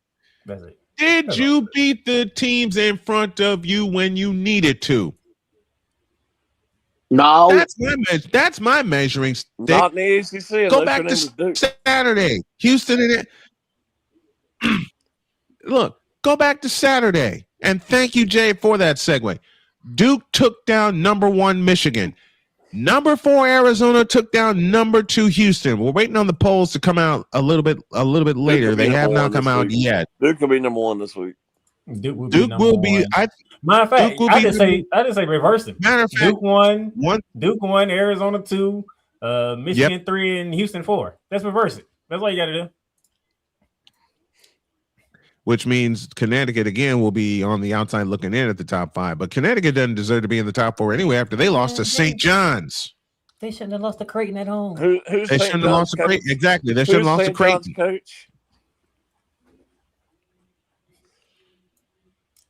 That's it. Did you beat the teams in front of you when you needed to? No, that's my measuring stick. Not in the ACC. Go back to Saturday, Houston. Look, go back to Saturday, and thank you, Jay, for that segue. Duke took down number 1 Michigan. Number 4 Arizona took down number 2 Houston. We're waiting on the polls to come out a little bit later. They have not come out yet. Duke will be number 1 this week. Duke will be. Matter of fact, I just say reverse it. Matter of fact, Duke 1, Arizona 2, Michigan 3, and Houston 4. Let's reverse it. That's all you got to do. Which means Connecticut again will be on the outside looking in at the top 5. But Connecticut doesn't deserve to be in the top 4 anyway after they lost to St. John's. They shouldn't have lost to Creighton at home. Who's they shouldn't have lost to Creighton. Exactly. They shouldn't have lost to Creighton. Coach?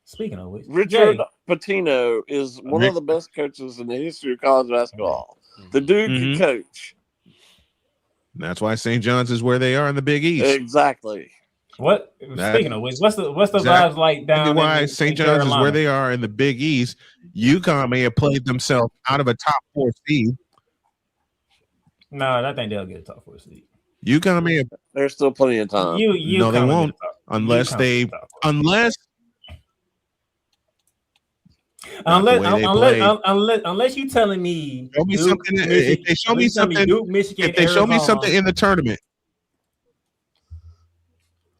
Speaking of which, Richard Pitino is one of the best coaches in the history of college basketball. The Duke coach. That's why St. John's is where they are in the Big East. Exactly. Speaking of which, what's the vibes like down? Why St. John's is where they are in the Big East? UConn may have played themselves out of a top 4 seed. No, I think they'll get a top 4 seed. UConn may have. There's still plenty of time. No, they won't unless you telling me show me something. If they show me something, Duke, Michigan, if they show me something in the tournament.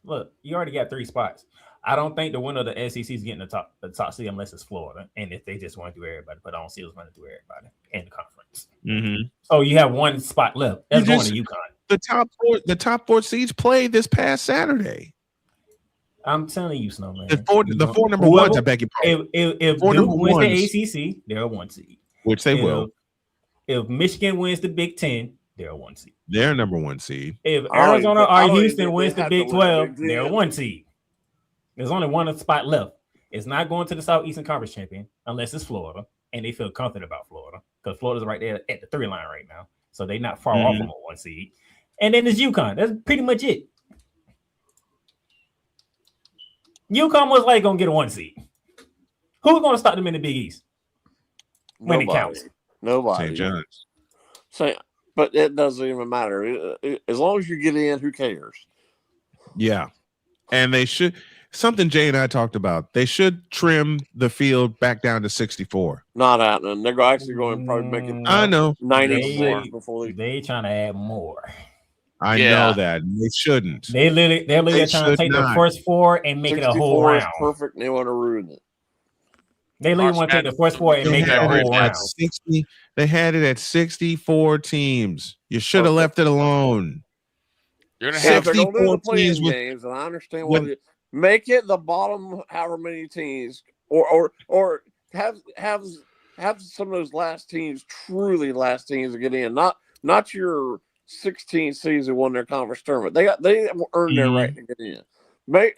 Look, you already got 3 spots. I don't think the winner of the SEC is getting the top seed unless it's Florida, and if they just want to do everybody, but I don't see us running through everybody in the conference. So you have 1 spot left. That's going to UConn. The top 4 seeds played this past Saturday. I'm telling you, Snowman. The 4 number ones, I beg your pardon. If Duke wins the ACC, they're a 1 seed. Which they will. If Michigan wins the Big 10, they're a 1 seed. They're number 1 seed. If Arizona or Houston wins the Big 12, they're a 1 seed. There's only 1 spot left. It's not going to the Southeastern Conference champion unless it's Florida, and they feel confident about Florida because Florida's right there at the 3 line right now, so they're not far off from a 1 seed. And then there's UConn. That's pretty much it. UConn was like gonna get a 1 seed. Who's gonna stop them in the Big East when it counts? Nobody. St. John's. but it doesn't even matter. As long as you get in, who cares? Yeah. And they should, something Jay and I talked about, they should trim the field back down to 64. Not happening. They're actually going to probably make it I know 96 before they trying to add more. I know that. They shouldn't. They're literally trying to take the first 4 and make it a whole round. Is perfect. And they want to ruin it. They literally want to take the first 4 and make it a whole round. 60, they had it at 64 teams. You should have left it alone. You're gonna have 64 teams games, and I understand what it make it the bottom however many teams, or have some of those last teams truly last teams to get in, not your 16 seeds who won their conference tournament. They earned their right to get in. Like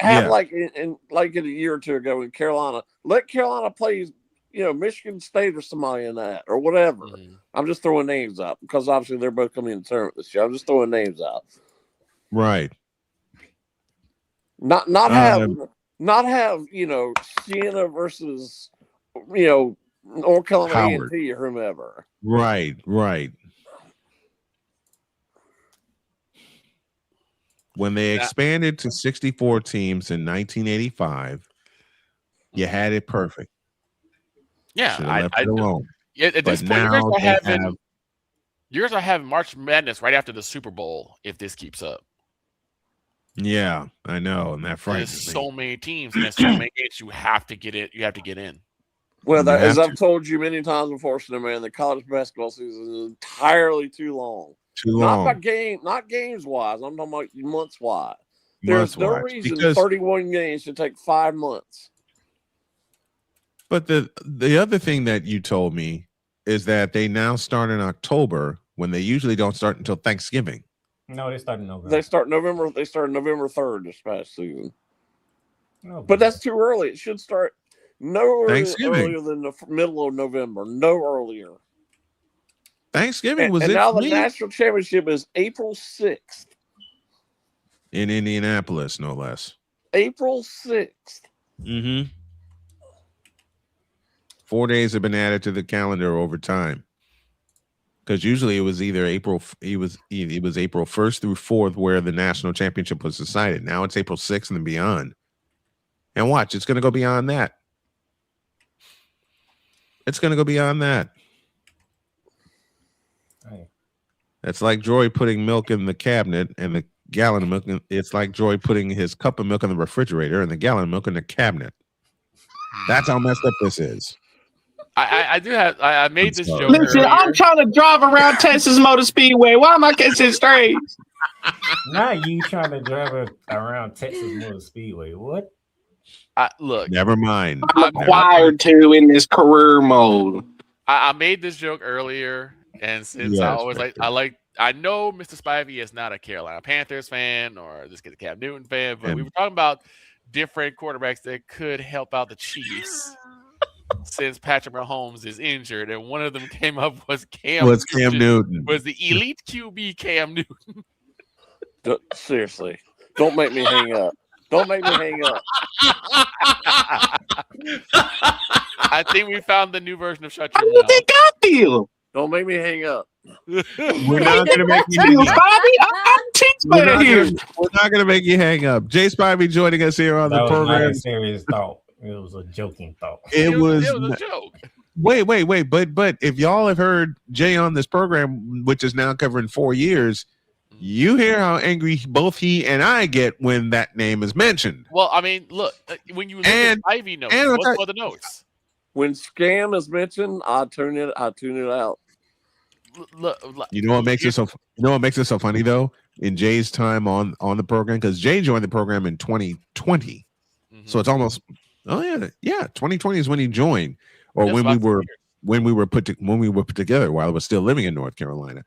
in a year or two ago in Carolina, let Carolina play, Michigan State or somebody in that or whatever. I'm just throwing names out because obviously they're both coming in the tournament this year. I'm just throwing names out. Right. Not have Siena versus North Carolina A&T or whomever. Right. When they expanded to 64 teams in 1985, you had it perfect. Yeah, I alone. At this point, you're gonna have March Madness right after the Super Bowl if this keeps up. Yeah, I know, and that frightens There's me. so many teams and there's so many games you have to get it. You have to get in. Well, as I've told you many times before, Snowman, the college basketball season is entirely too long. Not games wise. I'm talking about months wise. There's no reason 31 games should take 5 months. But the other thing that you told me is that they now start in October when they usually don't start until Thanksgiving. No, they start in November. They started November 3rd this past season. But that's too early. It should start no earlier than the middle of November. No earlier. Thanksgiving was and it now for the me? national championship is April 6th. In Indianapolis, no less. April 6th. Mm-hmm. 4 days have been added to the calendar over time. Because usually it was either April 1st through 4th where the national championship was decided. Now it's April 6th and beyond. And watch, it's going to go beyond that. It's going to go beyond that. Hey. It's like Joy putting milk in the cabinet and the gallon of milk. It's like Joy putting his cup of milk in the refrigerator and the gallon of milk in the cabinet. That's how messed up this is. I made this joke. Listen, earlier. I'm trying to drive around Texas Motor Speedway. Why am I catching straight? Not you trying to drive around Texas Motor Speedway. What? Look. Never mind. I'm required to in this career mode. I made this joke earlier, and since I always I know Mr. Spivey is not a Carolina Panthers fan or this kid's a Cam Newton fan, but we were talking about different quarterbacks that could help out the Chiefs since Patrick Mahomes is injured, and one of them came up was Cam Newton. Was the elite QB Cam Newton. Seriously, don't make me hang up. Don't make me hang up. I think we found the new version of Shut I Your know Mouth. they got you. Don't make me hang up. We're not going to make you hang up. We're not going to make you hang up. Jay Spivey joining us here on the program. Not a serious thought. It was a joking thought. It was a joke. Wait. But if y'all have heard Jay on this program, which is now covering 4 years, you hear how angry both he and I get when that name is mentioned. Well, I mean, look, when you look at Ivy notes, what's for the notes? When scam is mentioned, I tune it out. You know what makes it so funny though? In Jay's time on the program, because Jay joined the program in 2020, so it's almost 2020 is when he joined, or when we were put together while I was still living in North Carolina.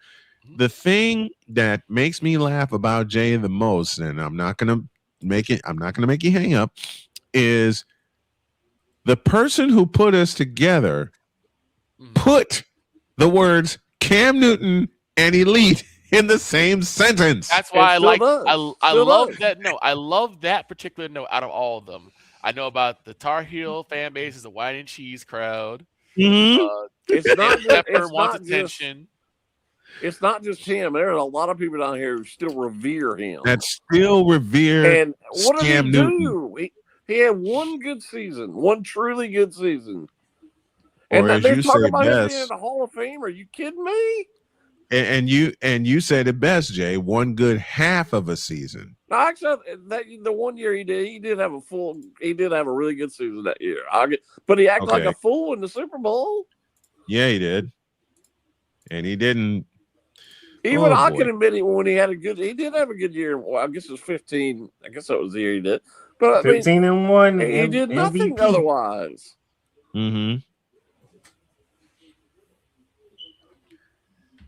The thing that makes me laugh about Jay the most, and I'm not gonna make you hang up, is the person who put us together put the words Cam Newton and elite in the same sentence. That's why I love that note. I love that particular note out of all of them. I know about the Tar Heel fan base is a wine and cheese crowd. Mm-hmm. It's not Pepper wants attention. It's not just him. There's a lot of people down here who still revere him. That still revere. And what did Cam he Newton. do? He had one good season, one truly good season. Or And as they're you talking say about him being in best, the Hall of Fame. Are you kidding me? and you said it best, Jay. One good half of a season. No, actually, the 1 year he did have a really good season that year. But he acted like a fool in the Super Bowl. Yeah, he did, and he didn't. Even I can admit it when he did have a good year. Well, I guess it was 15. I guess that was the year he did. But I mean, 15-1. he did nothing MVP. otherwise. Mm-hmm.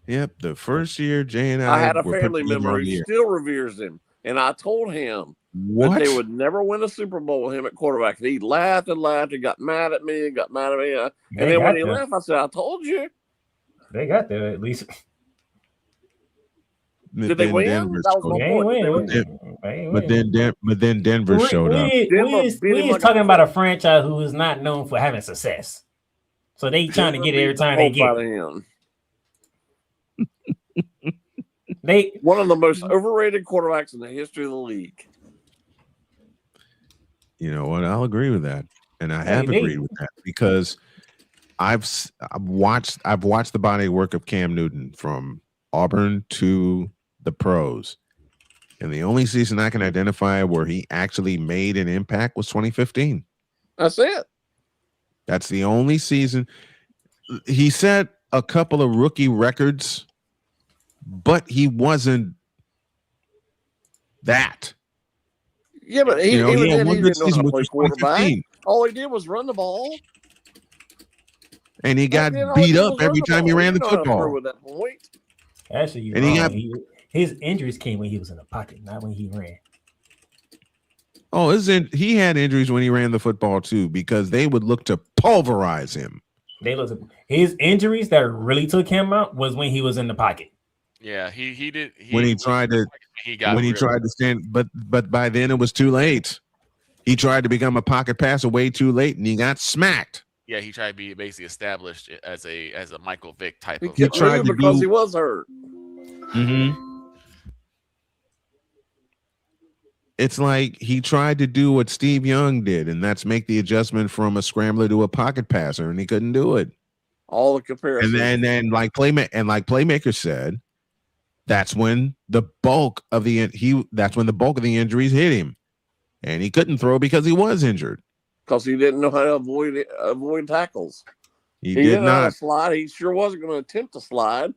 Yep, the first year Jay and I had a were family put together member on the who year. still reveres him, and I told him What? that they would never win a Super Bowl with him at quarterback. And he laughed and laughed and got mad at me and got mad at me. And then when he left, I said, "I told you." They got there at least. Did they win? That was my point. But then Denver showed up. We is talking about a franchise who is not known for having success. So they trying to get it every time they get it. One of the most overrated quarterbacks in the history of the league. You know what? I'll agree with that, and I have agreed with that because I've watched the body of work of Cam Newton from Auburn to the pros, and the only season I can identify where he actually made an impact was 2015. That's it. That's the only season. He set a couple of rookie records, but he wasn't that. Yeah, but he had one good didn't know season, how to which play was quarterback. 2015. All he did was run the ball. And he got beat up every time he ran the football. At that point. Actually, And his injuries came when he was in the pocket, not when he ran. Oh, he had injuries when he ran the football too, because they would look to pulverize him. His injuries that really took him out was when he was in the pocket. Yeah, he did. When he tried to stand, but by then it was too late. He tried to become a pocket passer way too late, and he got smacked. Yeah, he tried to be basically established as a Michael Vick type of. He tried because he was hurt. Mm-hmm. It's like he tried to do what Steve Young did, and that's make the adjustment from a scrambler to a pocket passer, and he couldn't do it. All the comparisons. And then like Playmaker said, that's when the bulk of the injuries hit him, and he couldn't throw because he was injured. Because he didn't know how to avoid tackles. He did didn't know how not to slide. He sure wasn't going to attempt to slide.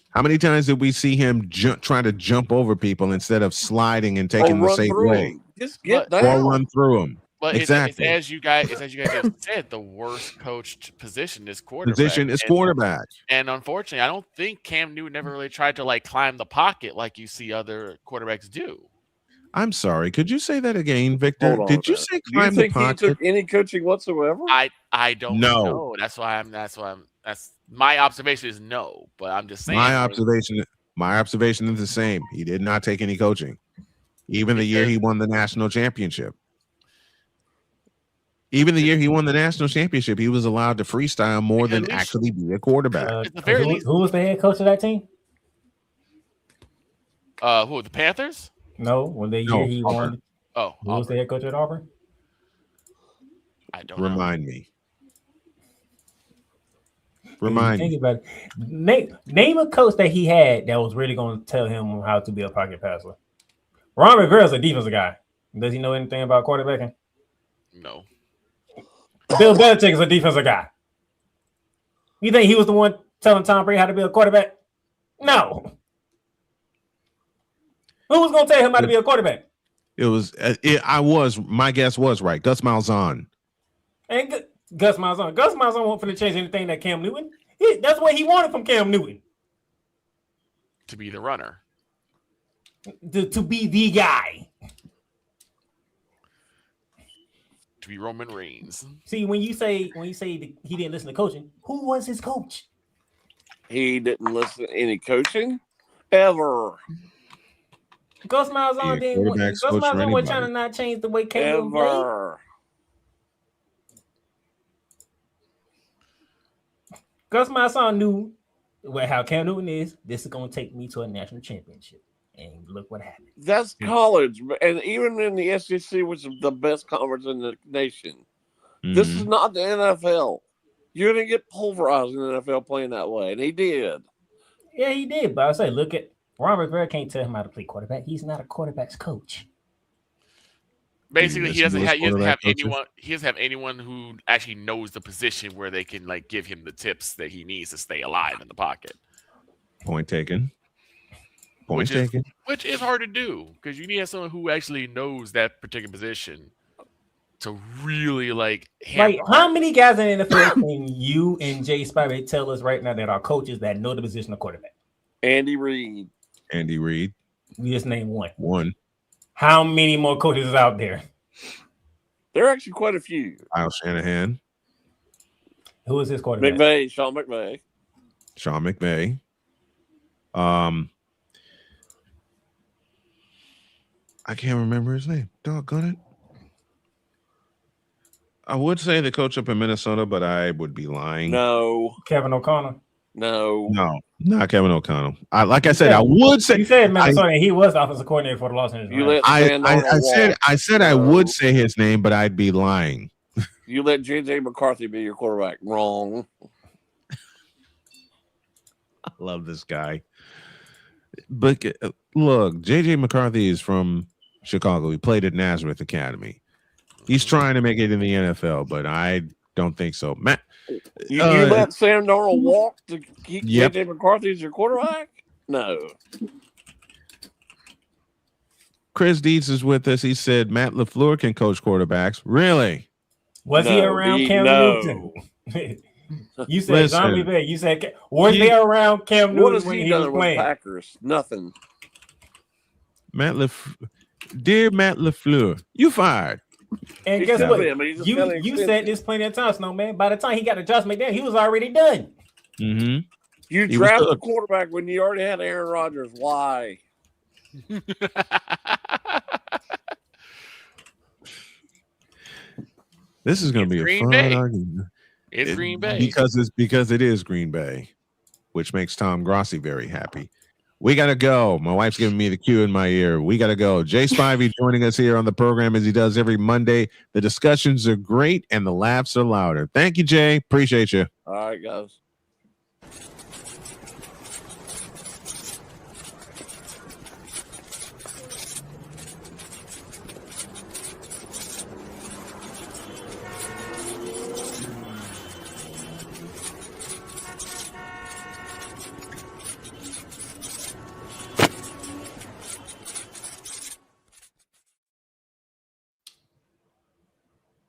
How many times did we see him trying to jump over people instead of sliding and taking the safe way? Just get down. Or run through them. But exactly. It's as you guys just said, the worst coached position is quarterback. Quarterback. And unfortunately, I don't think Cam Newton never really tried to climb the pocket like you see other quarterbacks do. I'm sorry. Could you say that again, Victor? Did you say climb the pocket? He took any coaching whatsoever? I don't know. That's my observation is no, but I'm just saying. My observation is the same. He did not take any coaching. Even the year he won the national championship. He was allowed to freestyle more than actually be a quarterback. Who was the head coach of that team? Who, the Panthers? No, when the year he won. Oh, who was the head coach at Auburn? I don't Remind me. Think about it. Name a coach that he had that was really going to tell him how to be a pocket passer. Ron Rivera's a defensive guy. Does he know anything about quarterbacking? No. Bill Belichick is a defensive guy. You think he was the one telling Tom Brady how to be a quarterback? No. Who was going to tell him how to be a quarterback? My guess was right. Gus Malzahn. And Gus Malzahn. Gus Malzahn wasn't going to change anything that Cam Newton. That's what he wanted from Cam Newton. To be the runner. To be the guy. To be Roman Reigns. See, when you say he didn't listen to coaching, who was his coach? He didn't listen to any coaching ever. Gus Malzahn didn't. Gus Malzahn was trying to not change the way Cam Newton played. Gus Malzahn knew well, how Cam Newton is, this is going to take me to a national championship. And look what happened. That's college. And even in the SEC, which is the best conference in the nation, this is not the NFL. You're going to get pulverized in the NFL playing that way. And he did. Yeah, he did. But I say, look at Ron Rivera can't tell him how to play quarterback. He's not a quarterback's coach. Basically, he doesn't have anyone. He doesn't have anyone who actually knows the position where they can like give him the tips that he needs to stay alive in the pocket. Point taken. Point taken. Which is hard to do because you need someone who actually knows that particular position to really like. Like, how many guys in the NFL can you and Jay Spivey tell us right now that are coaches that know the position of quarterback? Andy Reid. Andy Reid. We just name one. One. How many more coaches is out there? There are actually quite a few. Kyle Shanahan. Who is his quarterback? McVay. Sean McVay. Sean McVay. I can't remember his name. Doggone it. I would say the coach up in Minnesota, but I would be lying. No. Kevin O'Connell. No. No, not Kevin O'Connell. I would say you said Minnesota, and he was the offensive coordinator for the Los Angeles Rams. I said I would say his name, but I'd be lying. You let J.J. McCarthy be your quarterback. Wrong. I love this guy. But look, J.J. McCarthy is from Chicago. He played at Nazareth Academy. He's trying to make it in the NFL, but I don't think so. Matt, you let Sam Darnold walk to keep J.J. McCarthy as your quarterback? No. Chris Dietz is with us. He said Matt LaFleur can coach quarterbacks. Really? Was he around Cam Newton? You said Zombie Bay. You said was they around Cam Newton when he was playing? Packers? Nothing. Dear Matt LaFleur, you fired. And guess what? You said this plenty of times, Snowman. By the time he got to Josh McDaniels, he was already done. Mm-hmm. You drafted a quarterback when you already had Aaron Rodgers. Why? This is going to be a fun argument. It's Green Bay because it is Green Bay, which makes Tom Grossi very happy. We got to go. My wife's giving me the cue in my ear. We got to go. Jay Spivey joining us here on the program as he does every Monday. The discussions are great and the laughs are louder. Thank you, Jay. Appreciate you. All right, guys.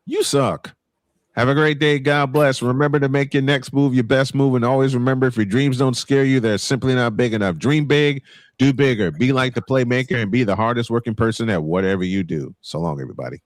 You suck. Have a great day. God bless. Remember to make your next move your best move. And always remember, if your dreams don't scare you, they're simply not big enough. Dream big, do bigger. Be like the playmaker and be the hardest working person at whatever you do. So long, everybody.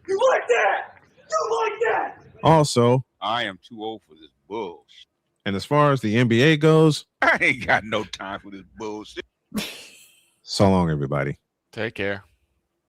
You like that? You like that? Also, I am too old for this bullshit. And as far as the NBA goes, I ain't got no time for this bullshit. So long, everybody. Take care.